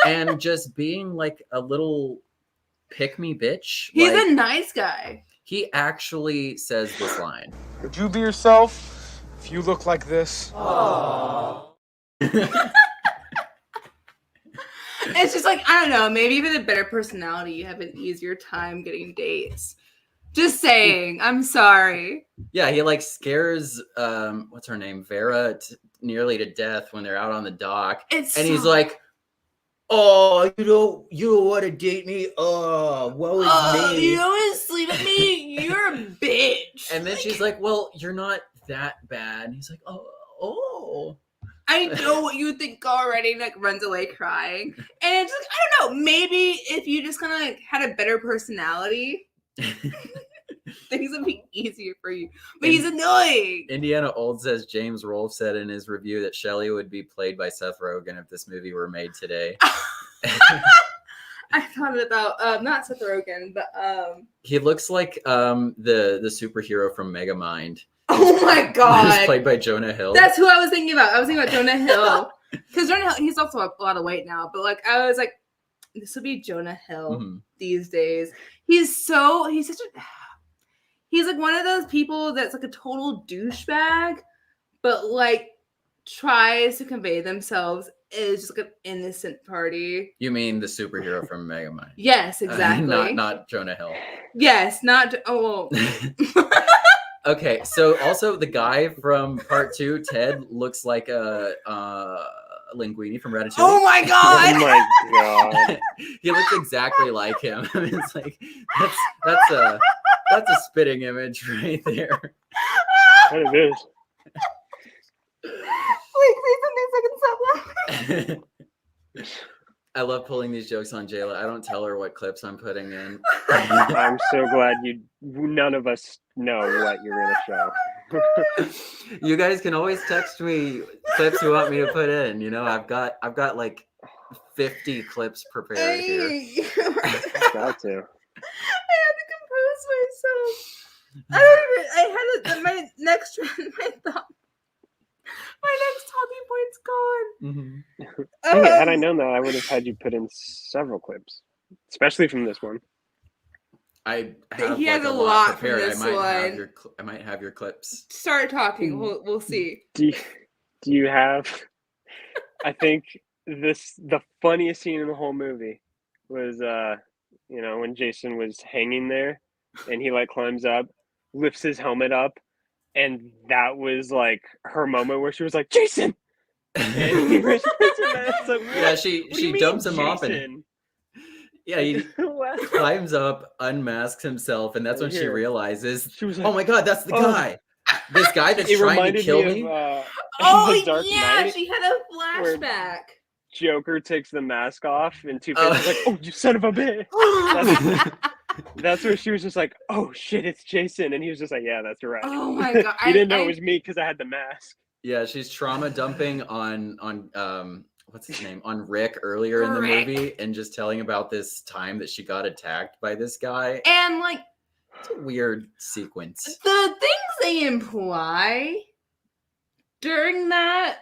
and just being like a little pick me bitch. He's like, a nice guy. He actually says this line. Would you be yourself if you look like this? It's just like, I don't know, maybe even a better personality, you have an easier time getting dates. Just saying. I'm sorry. Yeah, he like scares what's her name? Vera nearly to death when they're out on the dock. He's like, "Oh, you don't want to date me? Oh, woe is me. You don't want to sleep with me? You're a bitch." And then she's like, "Well, you're not that bad." And he's like, "Oh. I know what you think already," and like runs away crying. And it's like, I don't know, maybe if you just kind of like had a better personality, things would be easier for you. But he's annoying. Indiana Old says James Rolfe said in his review that Shelley would be played by Seth Rogen if this movie were made today. I thought about not Seth Rogen, but he looks like the superhero from Megamind. Oh my god! He's played by Jonah Hill. That's who I was thinking about. I was thinking about Jonah Hill because Jonah Hill, he's also a lot of weight now. But like, I was like, this would be Jonah Hill these days. He's like one of those people that's like a total douchebag, but like tries to convey themselves as just like an innocent party. You mean the superhero from Megamind? Yes, exactly. Not Jonah Hill. Yes, not. Oh. Okay, so also the guy from Part 2, Ted, looks like a Linguini from Ratatouille. Oh my god! Oh my god! He looks exactly like him. I mean, it's like that's a spitting image right there. What it is? Wait, please don't second stop. I love pulling these jokes on Jayla. I don't tell her what clips I'm putting in. I'm so glad none of us know what you're gonna show. You guys can always text me clips you want me to put in. You know, I've got like 50 clips prepared here. Got to. I had to compose myself. My next talking point's gone. Dang it, had I known that, I would have had you put in several clips, especially from this one. I have he has like a lot prepared. from this one. I might have your clips. Start talking. We'll see. Do you have? I think the funniest scene in the whole movie was when Jason was hanging there and he like climbs up, lifts his helmet up, and that was like her moment where she was like, "Jason!" And he like, yeah, she dumps him off and Yeah, he What? climbs up, unmasks himself, and that's when she Here. realizes, She was oh like, my god, that's the "Oh." guy. This guy that's It trying to reminded kill me me. of Oh The Dark yeah, Knight, she had a where flashback. Joker takes the mask off and Oh. Two-Face is like, "Oh, you son of a bitch." That's where she was just like, "Oh shit, it's Jason," and he was just like, "Yeah, that's right." Oh my god. He didn't know it was me because I had the mask. Yeah, she's trauma dumping on what's his name? On Rick earlier in the Rick. movie and just telling about this time that she got attacked by this guy. And like It's a weird sequence. the things they imply during that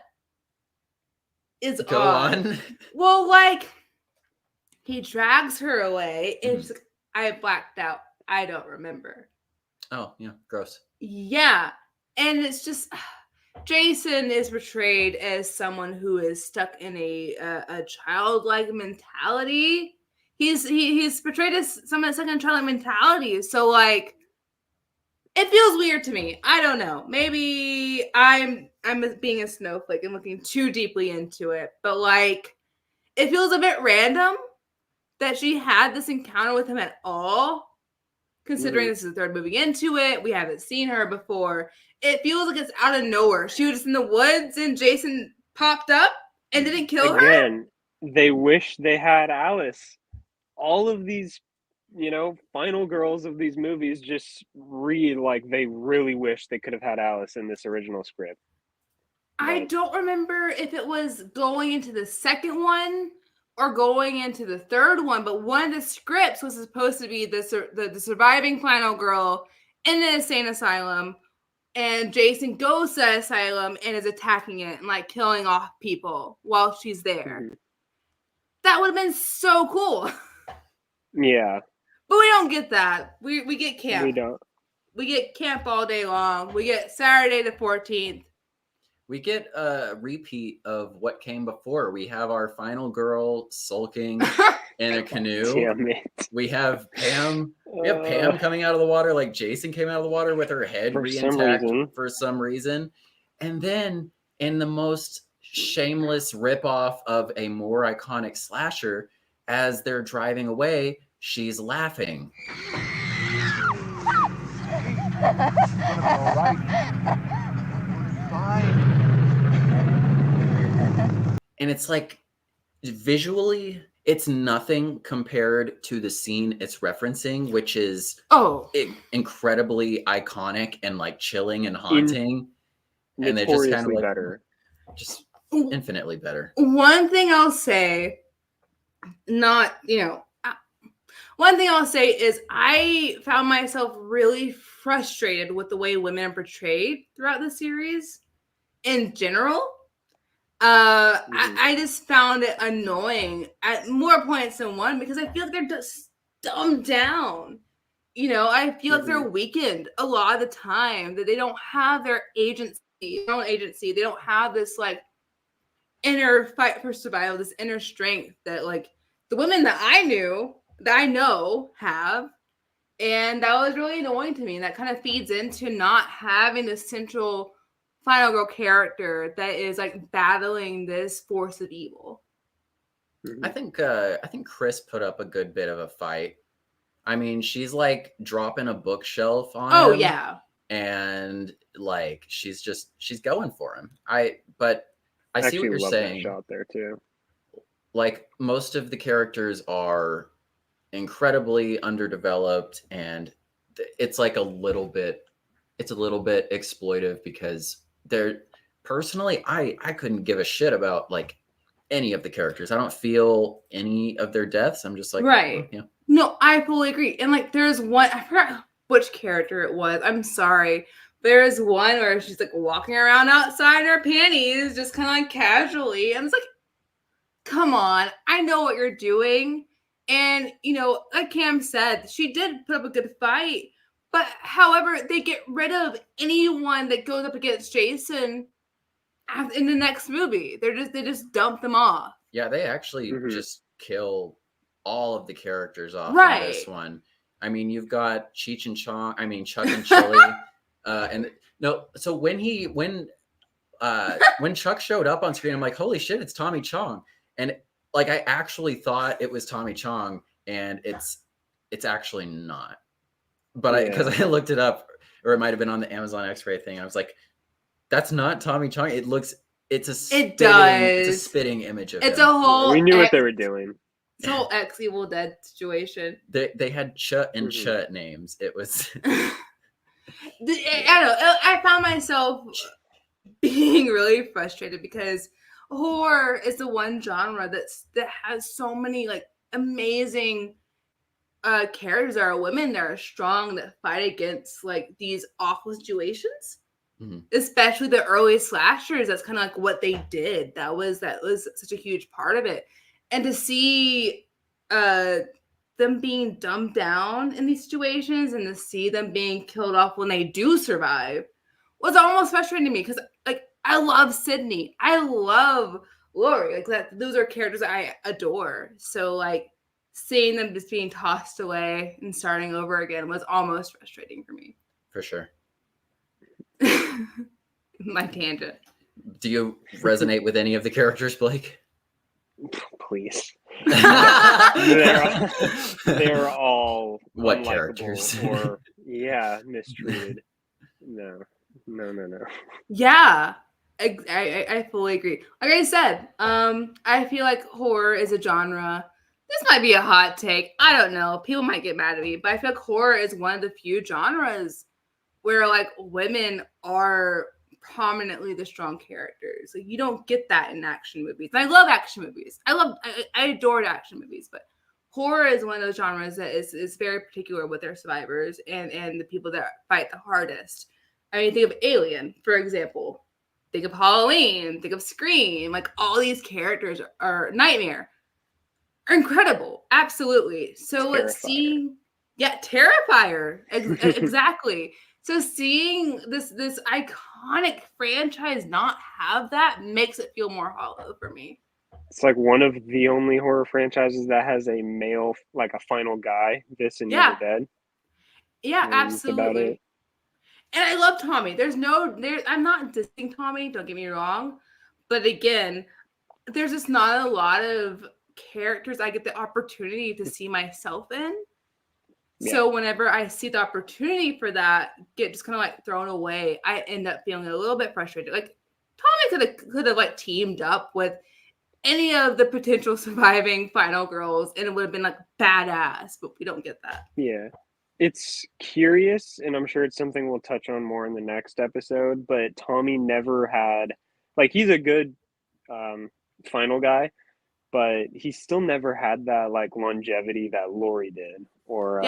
is Go odd. on. Well, like he drags her away and she's like, I blacked out. I don't remember. Oh, yeah, gross. Yeah. And it's just Jason is portrayed as someone who is stuck in a childlike mentality. He's portrayed as someone stuck in a childlike mentality. So like it feels weird to me. I don't know. Maybe I'm being a snowflake and looking too deeply into it. But like it feels a bit random that she had this encounter with him at all. Considering this is the third movie into it, we haven't seen her before. It feels like it's out of nowhere. She was just in the woods and Jason popped up and didn't kill her. Again, they wish they had Alice. All of these, final girls of these movies just read like they really wish they could have had Alice in this original script. I don't remember if it was going into the second one or going into the third one, but one of the scripts was supposed to be the surviving final girl in an insane asylum, and Jason goes to that asylum and is attacking it and like killing off people while she's there. Mm-hmm. That would have been so cool. Yeah. But we don't get that. We get camp. We don't. We get camp all day long. We get Saturday the 14th. We get a repeat of what came before. We have our final girl sulking in a canoe. Damn it. We have Pam. We have Pam coming out of the water like Jason came out of the water with her head intact for some reason. And then in the most shameless ripoff of a more iconic slasher, as they're driving away, she's laughing. And it's like visually, it's nothing compared to the scene it's referencing, which is incredibly iconic and like chilling and haunting. And they're just kind of like better. Just infinitely better. One thing I'll say, one thing I'll say is I found myself really frustrated with the way women are portrayed throughout the series in general. I just found it annoying at more points than one because I feel like they're just dumbed down. I feel like they're weakened a lot of the time, that they don't have their agency. They don't have this like inner fight for survival, this inner strength that like the women that I know have. And that was really annoying to me. And that kind of feeds into not having the central final girl character that is like battling this force of evil. I think Chris put up a good bit of a fight. I mean, she's like dropping a bookshelf on him. Oh yeah. And like she's going for him. I see what you're saying. That shot there too. Like most of the characters are incredibly underdeveloped, and it's like a little bit exploitive because they're personally I couldn't give a shit about like any of the characters. I don't feel any of their deaths. I'm just like, right. Oh, yeah. No, I fully agree. And like there's one, I forgot which character it was. I'm sorry. There's one where she's like walking around outside in her panties, just kind of like casually. And it's like, come on, I know what you're doing. And, like Cam said, she did put up a good fight. But however, they get rid of anyone that goes up against Jason in the next movie. They just dump them off. Yeah, they actually just kill all of the characters off in this one. I mean, you've got Chuck and Chili. So when Chuck showed up on screen, I'm like, holy shit, it's Tommy Chong. And like I actually thought it was Tommy Chong and it's actually not. But because I looked it up, or it might have been on the Amazon X-ray thing, I was like, that's not Tommy Chong. It's a spitting image of it's him. a whole We knew what they were doing. It's a whole ex Evil Dead situation. They had Chut and Chut names. It was I don't know. I found myself being really frustrated because horror is the one genre that has so many like amazing characters that are women that are strong, that fight against like these awful situations. Especially the early slashers. That's kind of like what they did. That was such a huge part of it. And to see them being dumbed down in these situations and to see them being killed off when they do survive was almost frustrating to me, because like I love Sydney, I love Laurie, like that. Those are characters that I adore. So like seeing them just being tossed away and starting over again was almost frustrating for me. For sure. My tangent. Do you resonate with any of the characters, Blake? Please. They're all what characters? Or mistreated. No. Yeah, I fully agree. Like I said, I feel like horror is a genre. This might be a hot take. I don't know. People might get mad at me, but I feel like horror is one of the few genres where like women are prominently the strong characters. Like you don't get that in action movies. And I love action movies. I adored action movies, but horror is one of those genres that is very particular with their survivors and the people that fight the hardest. I mean, think of Alien, for example. Think of Halloween. Think of Scream. Like all these characters are Nightmare. Are incredible. Absolutely. So let's see. Yeah, Terrifier. Exactly. So seeing this iconic franchise not have that makes it feel more hollow for me. It's like one of the only horror franchises that has a male, like a final guy. This and Never Dead. Yeah, absolutely. And I love Tommy. I'm not dissing Tommy, don't get me wrong. But again, there's just not a lot of characters I get the opportunity to see myself in. Yeah. So whenever I see the opportunity for that get just kind of like thrown away, I end up feeling a little bit frustrated. Like Tommy could have like teamed up with any of the potential surviving final girls and it would have been like badass, but we don't get that. Yeah. It's curious, and I'm sure it's something we'll touch on more in the next episode, but Tommy never had, like, he's a good final guy, but he still never had that, like, longevity that Laurie did, or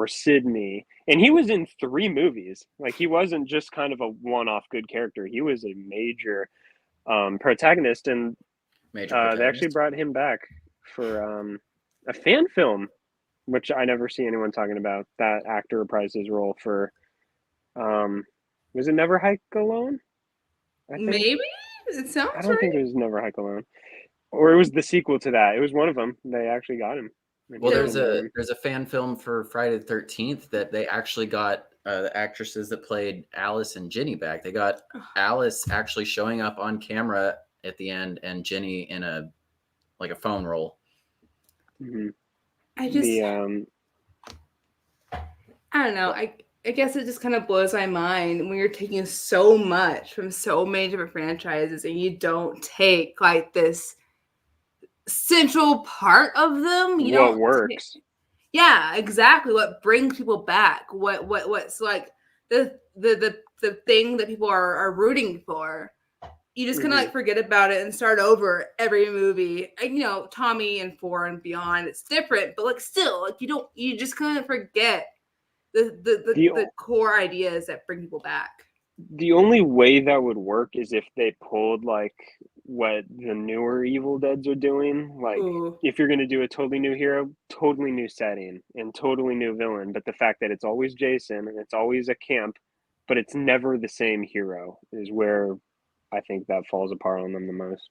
Sydney. And he was in 3 movies. Like, he wasn't just kind of a one-off good character. He was a major protagonist, and they actually brought him back for a fan film, which I never see anyone talking about. That actor reprised his role for, was it Never Hike Alone? Maybe? It sounds I don't think it was Never Hike Alone. Or it was the sequel to that. It was one of them. They actually got him. Well, there's a fan film for Friday the 13th that they actually got the actresses that played Alice and Ginny back. They got Alice actually showing up on camera at the end and Ginny in a phone role. Mm-hmm. I don't know. I guess it just kind of blows my mind when you're taking so much from so many different franchises and you don't take like this central part of them. What works? Yeah, exactly. What brings people back? What's like the thing that people are rooting for? You just kind of like forget about it and start over every movie. And, Tommy and 4 and beyond, it's different, but like still, like you just kind of forget the core ideas that bring people back. The only way that would work is if they pulled like what the newer Evil Deads are doing. Like if you're going to do a totally new hero, totally new setting and totally new villain. But the fact that it's always Jason and it's always a camp, but it's never the same hero is where I think that falls apart on them the most.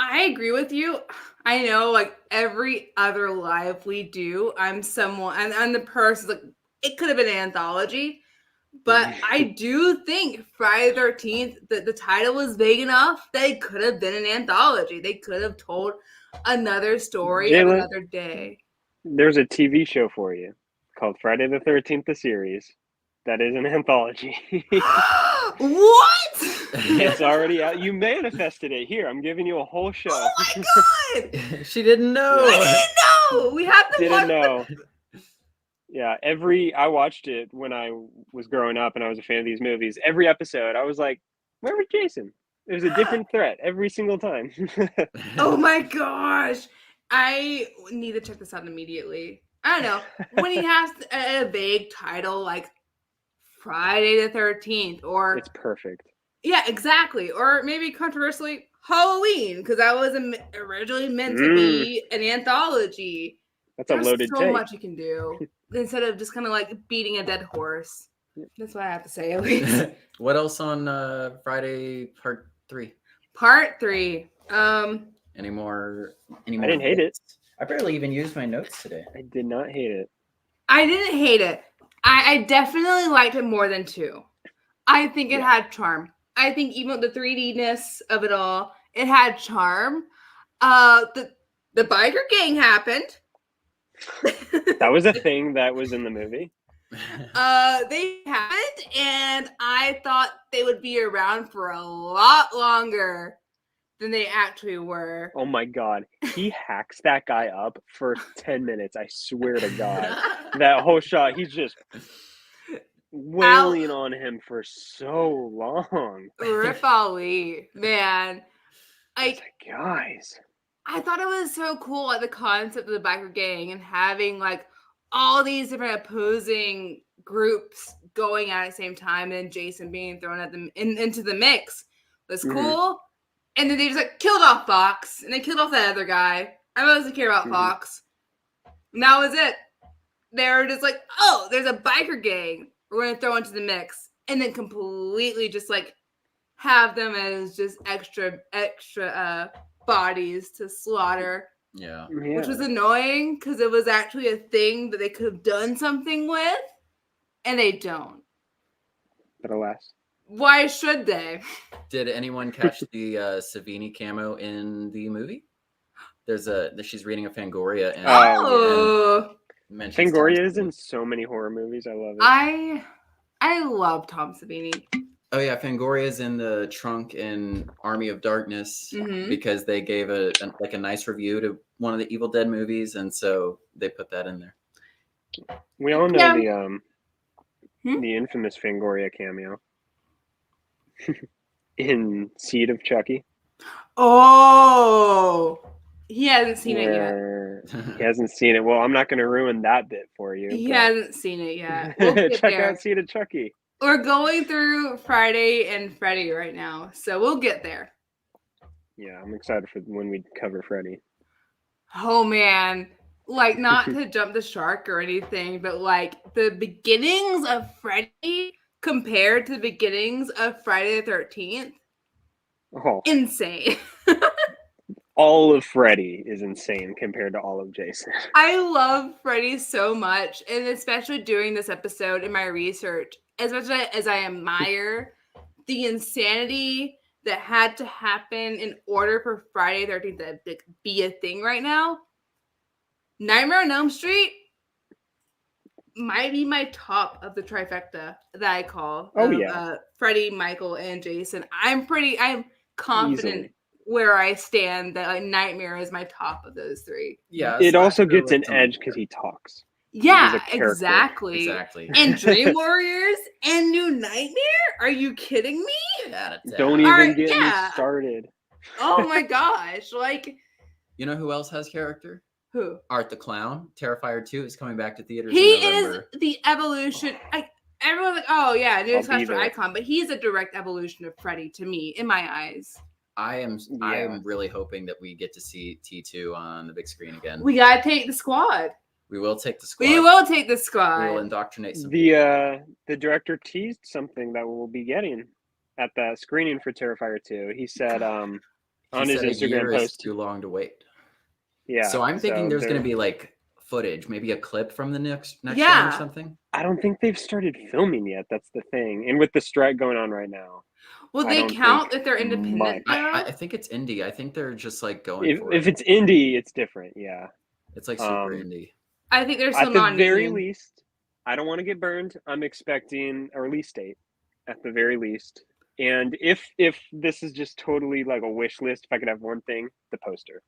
I agree with you. I know, like every other live we do, I'm the person, like it could have been an anthology, but I do think Friday the 13th, the title was vague enough that it could have been an anthology. They could have told another story of another day. There's a TV show for you called Friday the 13th, the series. That is an anthology. What? It's already out. You manifested it. Here, I'm giving you a whole show. Oh my god! She didn't know. I didn't know. We have to Didn't watch. know. Yeah, I watched it when I was growing up and I was a fan of these movies. Every episode, I was like, where was Jason? It was a different threat every single time. Oh my gosh. I need to check this out immediately. I don't know. When he has a vague title like Friday the 13th or It's perfect. yeah, exactly. Or maybe controversially Halloween because that was originally meant to be an anthology. That's a There's loaded so take. much you can do instead of just kind of like beating a dead horse. That's what I have to say at least. What else on Friday Part 3? Part 3. Any more? I didn't hate it. I barely even used my notes today. I did not hate it. I didn't hate it. I definitely liked it more than 2. I think it had charm. I think even with the 3D-ness of it all, it had charm. The biker gang happened. That was a thing that was in the movie. They happened, and I thought they would be around for a lot longer than they actually were. Oh my god. He hacks that guy up for 10 minutes. I swear to God. That whole shot, he's just wailing on him for so long. Rip Ali, man. Like, guys. I thought it was so cool, like the concept of the biker gang and having like all these different opposing groups going at the same time, and Jason being thrown at them into the mix was cool. And then they just like killed off Fox, and they killed off that other guy. I mostly care about Fox. And that was it. They were just like, oh, there's a biker gang we're gonna throw into the mix, and then completely just like have them as just extra bodies to slaughter. Yeah. Which was annoying because it was actually a thing that they could have done something with, and they don't. But alas. Why should they? Did anyone catch the Savini camo in the movie? She's reading a Fangoria and Fangoria is in so many horror movies. I love it. I love Tom Savini. Oh yeah, Fangoria's in the trunk in Army of Darkness because they gave a nice review to one of the Evil Dead movies, and so they put that in there. We all know the infamous Fangoria cameo in Seed of Chucky. Oh, he hasn't seen it yet. He hasn't seen it. Well, I'm not going to ruin that bit for you. He hasn't seen it yet. We'll get Check there. out Seed of Chucky. We're going through Friday and Freddy right now, so we'll get there. Yeah, I'm excited for when we cover Freddy. Oh man, like not to jump the shark or anything, but like the beginnings of Freddy compared to the beginnings of Friday the 13th, insane. All of Freddy is insane compared to all of Jason. I love Freddy so much, and especially during this episode in my research, as much as I admire the insanity that had to happen in order for Friday the 13th to be a thing right now, Nightmare on Elm Street might be my top of the trifecta that I call. Freddy, Michael, and Jason. I'm confident Easily. where I stand that like Nightmare is my top of those 3. Yeah. It also gets an edge because he talks. Yeah, exactly. And Dream Warriors and New Nightmare? Are you kidding me? Don't even get me started. Oh my gosh. Like, you know who else has character? Who? Art the Clown. Terrifier 2 is coming back to theaters. He in November. is the evolution. Everyone's like, oh yeah, new slash icon, but he's a direct evolution of Freddy to me, in my eyes. I am really hoping that we get to see T2 on the big screen again. We gotta take the squad. We will take the squad. We will take the squad. We will indoctrinate some The director teased something that we'll be getting at the screening for Terrifier 2. He said on his Instagram post, too long to wait. Yeah. So I'm thinking there's going to be like footage, maybe a clip from the next one or something. I don't think they've started filming yet. That's the thing. And with the strike going on right now. Will they count if they're independent? I think it's indie. I think they're just like going for it. If it's indie, it's different. Yeah. It's like super indie. I think they're still At the non-union. very least, I don't want to get burned. I'm expecting a release date at the very least. And if this is just totally like a wish list, if I could have one thing, the poster.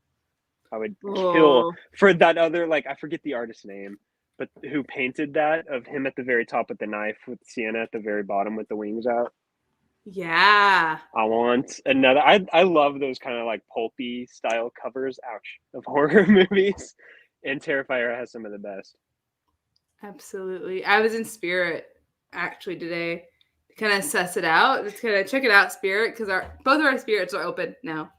I would kill for that other, like, I forget the artist's name, but who painted that of him at the very top with the knife with Sienna at the very bottom with the wings out. Yeah. I want another. I love those kind of like pulpy style covers, ouch, of horror movies. And Terrifier has some of the best. Absolutely. I was in Spirit actually today to kind of suss it out. Just kind of check it out, Spirit, because both of our Spirits are open now.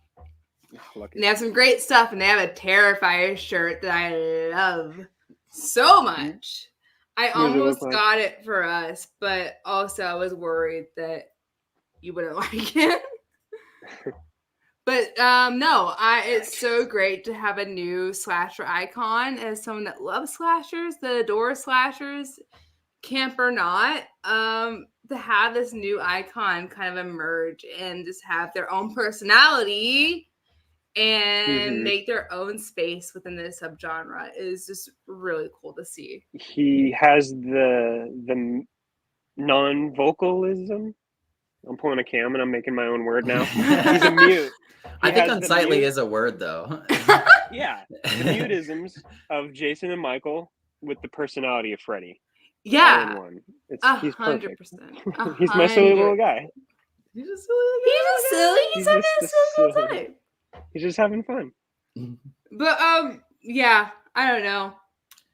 Lucky. And they have some great stuff, and they have a Terrifier shirt that I love so much. I almost got it for us, but also I was worried that you wouldn't like it. But no, it's so great to have a new slasher icon. As someone that loves slashers, that adores slashers, camp or not, to have this new icon kind of emerge and just have their own personality and make their own space within this subgenre is just really cool to see. He has the non-vocalism. I'm pulling a Cam and I'm making my own word now. He's a mute. I think unsightly is a word, though. Yeah, the mutisms of Jason and Michael with the personality of Freddy. Yeah, all in one. He's 100%. He's my silly little guy. He's just silly. He's having a silly little time. He's just having fun. But yeah, I don't know.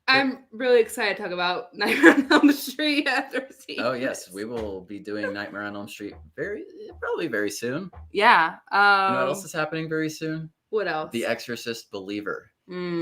I'm really excited to talk about Nightmare on Elm Street after seeing yes, we will be doing Nightmare on Elm Street probably very soon. Yeah. You know what else is happening very soon? What else? The Exorcist Believer.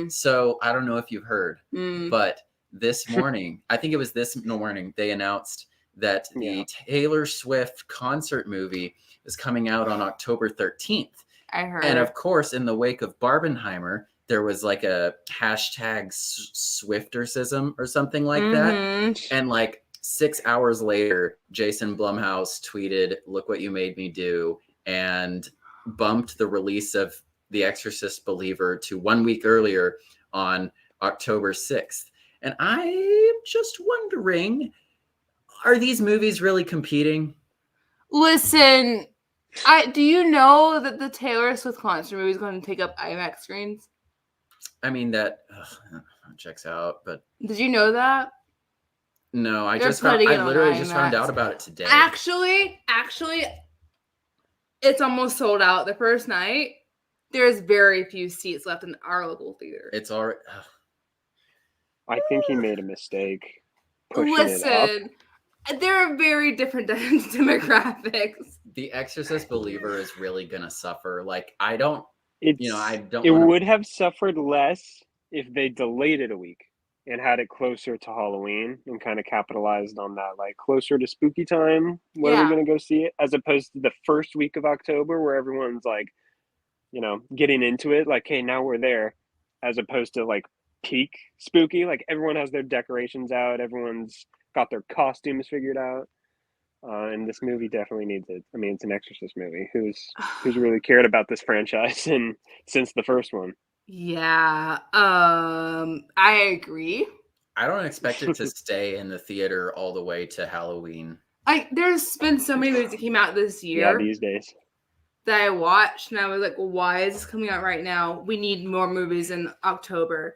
So I don't know if you've heard, but this morning, I think it was this morning, they announced that the Taylor Swift concert movie is coming out on October 13th. I heard. And of course, in the wake of Barbenheimer, there was like a hashtag Swiftercism or something like that. And like 6 hours later, Jason Blumhouse tweeted, "Look what you made me do," and bumped the release of The Exorcist Believer to 1 week earlier on October 6th. And I'm just wondering, are these movies really competing? Listen, do you know that the Taylor Swift concert movie is going to take up IMAX screens? I mean, that checks out, but... Did you know that? No, I literally just found out about it today. Actually, it's almost sold out the first night. There's very few seats left in our local theater. It's already... I think he made a mistake pushing it up. There are very different demographics. The Exorcist Believer is really going to suffer. Like, It would have suffered less if they delayed it a week and had it closer to Halloween and kind of capitalized on that, like closer to spooky time when we're going to go see it, as opposed to the first week of October where everyone's like, getting into it. Like, hey, now we're there, as opposed to like peak spooky. Like everyone has their decorations out. Everyone's got their costumes figured out. And this movie definitely needs it. I mean, it's an Exorcist movie. Who's really cared about this franchise since the first one? Yeah, I agree. I don't expect it to stay in the theater all the way to Halloween. There's been so many movies that came out this year. Yeah, these days. That I watched, and I was like, well, why is this coming out right now? We need more movies in October.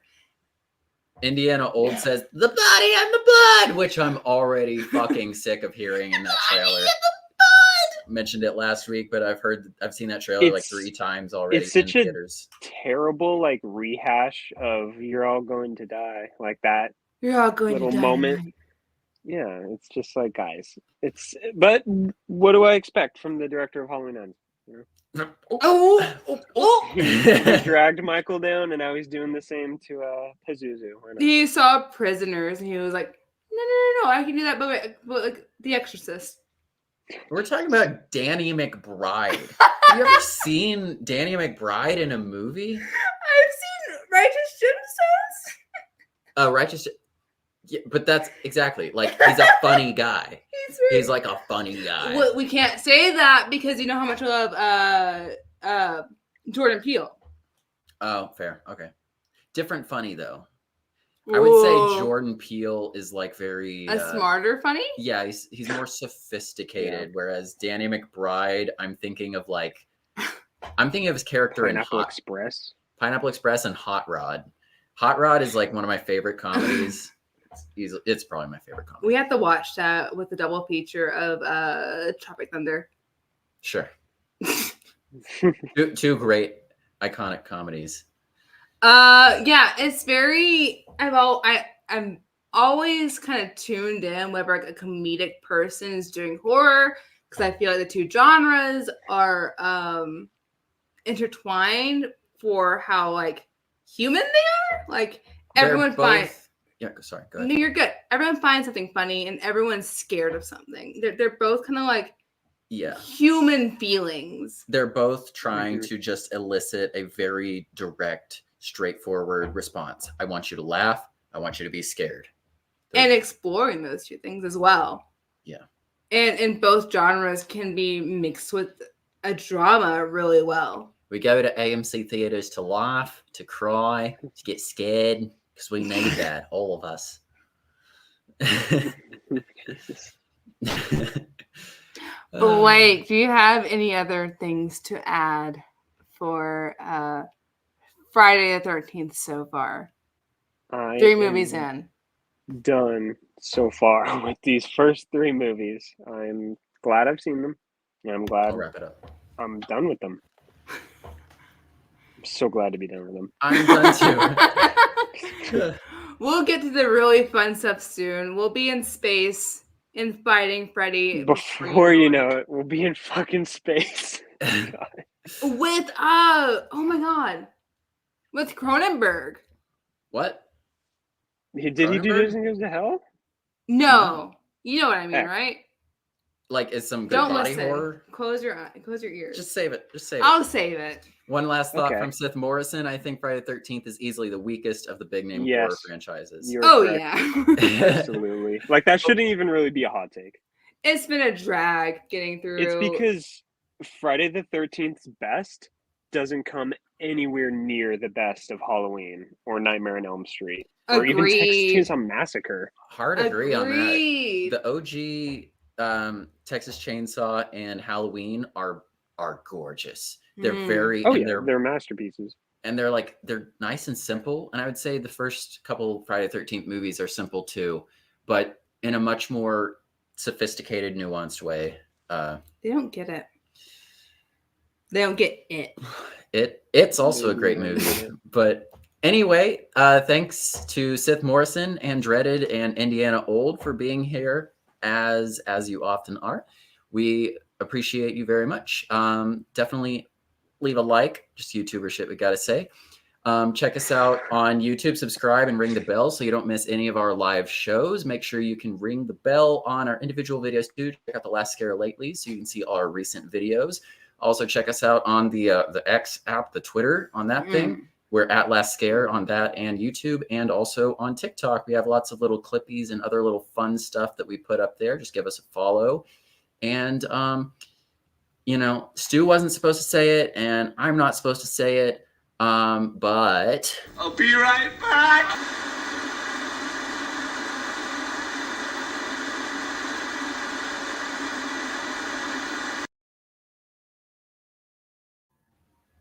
Indiana Old says, "The body and the blood," which I'm already fucking sick of hearing in that trailer. Mentioned it last week, but I've seen that trailer like 3 times already. It's such a terrible like rehash of "you're all going to die," like that. You're all going little to die moment. tonight. Yeah, it's just like, guys. But what do I expect from the director of Halloween Ends? He dragged Michael down, and now he's doing the same to Pazuzu. He saw Prisoners, and he was like, "No, I can do that." But like The Exorcist. We're talking about Danny McBride. Have you ever seen Danny McBride in a movie? I've seen Righteous Gemstones. Righteous. Yeah, but that's exactly like he's a funny guy. He's like a funny guy. Well, we can't say that because you know how much I love Jordan Peele. Oh, fair. Okay. Different funny though. I would say Whoa. Jordan Peele is like very A smarter funny? Yeah, he's more sophisticated. Whereas Danny McBride, I'm thinking of his character in Pineapple Express. Pineapple Express and Hot Rod. Hot Rod is like one of my favorite comedies. It's probably my favorite comedy. We have to watch that with the double feature of Tropic Thunder. Sure. two great iconic comedies. Yeah, it's very. I'm always kind of tuned in whether like a comedic person is doing horror because I feel like the two genres are intertwined for how like human they are. Like everyone finds. Yeah, sorry. Go ahead. No, you're good. Everyone finds something funny, and everyone's scared of something. They're both kind of like human feelings. They're both trying to just elicit a very direct, straightforward response. I want you to laugh. I want you to be scared. And exploring those two things as well. Yeah. And in both genres can be mixed with a drama really well. We go to AMC theaters to laugh, to cry, to get scared, because we need that, all of us. Blake, do you have any other things to add for Friday the 13th so far? 3 movies in. Done so far with these first 3 movies. I'm glad I've seen them. And I'm glad I'll wrap it up. I'm done with them. I'm so glad to be done with them. I'm done too. We'll get to the really fun stuff soon. We'll be in space in Fighting Freddy. Before you know it, we'll be in fucking space. With oh my god. With Cronenberg. What? Did he do Disney Goes to Hell? No. You know what I mean, right? Like, it's some good Don't body listen. horror. Close your ears. Just save it. I'll save it. One last thought from Sith Morrison. I think Friday the 13th is easily the weakest of the big name horror franchises. Correct. Yeah. Absolutely. Like, that shouldn't even really be a hot take. It's been a drag getting through. It's because Friday the 13th's best doesn't come anywhere near the best of Halloween or Nightmare on Elm Street or even Texas Chainsaw Massacre. Hard agree on that. The OG Texas Chainsaw and Halloween are gorgeous. They're very they're masterpieces. And they're nice and simple. And I would say the first couple Friday the 13th movies are simple too, but in a much more sophisticated, nuanced way. They don't get it. They don't get it. It's also a great movie. But anyway, thanks to Sith Morrison and Dreaded and Indiana Old for being here as you often are. We appreciate you very much. Definitely leave a like. Just YouTuber shit, we gotta say. Check us out on YouTube, subscribe and ring the bell so you don't miss any of our live shows. Make sure you can ring the bell on our individual videos too. Check out the Last Scare lately so you can see all our recent videos. Also check us out on the X app, the Twitter on that thing. We're at Last Scare on that and YouTube, and also on TikTok. We have lots of little clippies and other little fun stuff that we put up there. Just give us a follow. And Stu wasn't supposed to say it, and I'm not supposed to say it. But I'll be right back.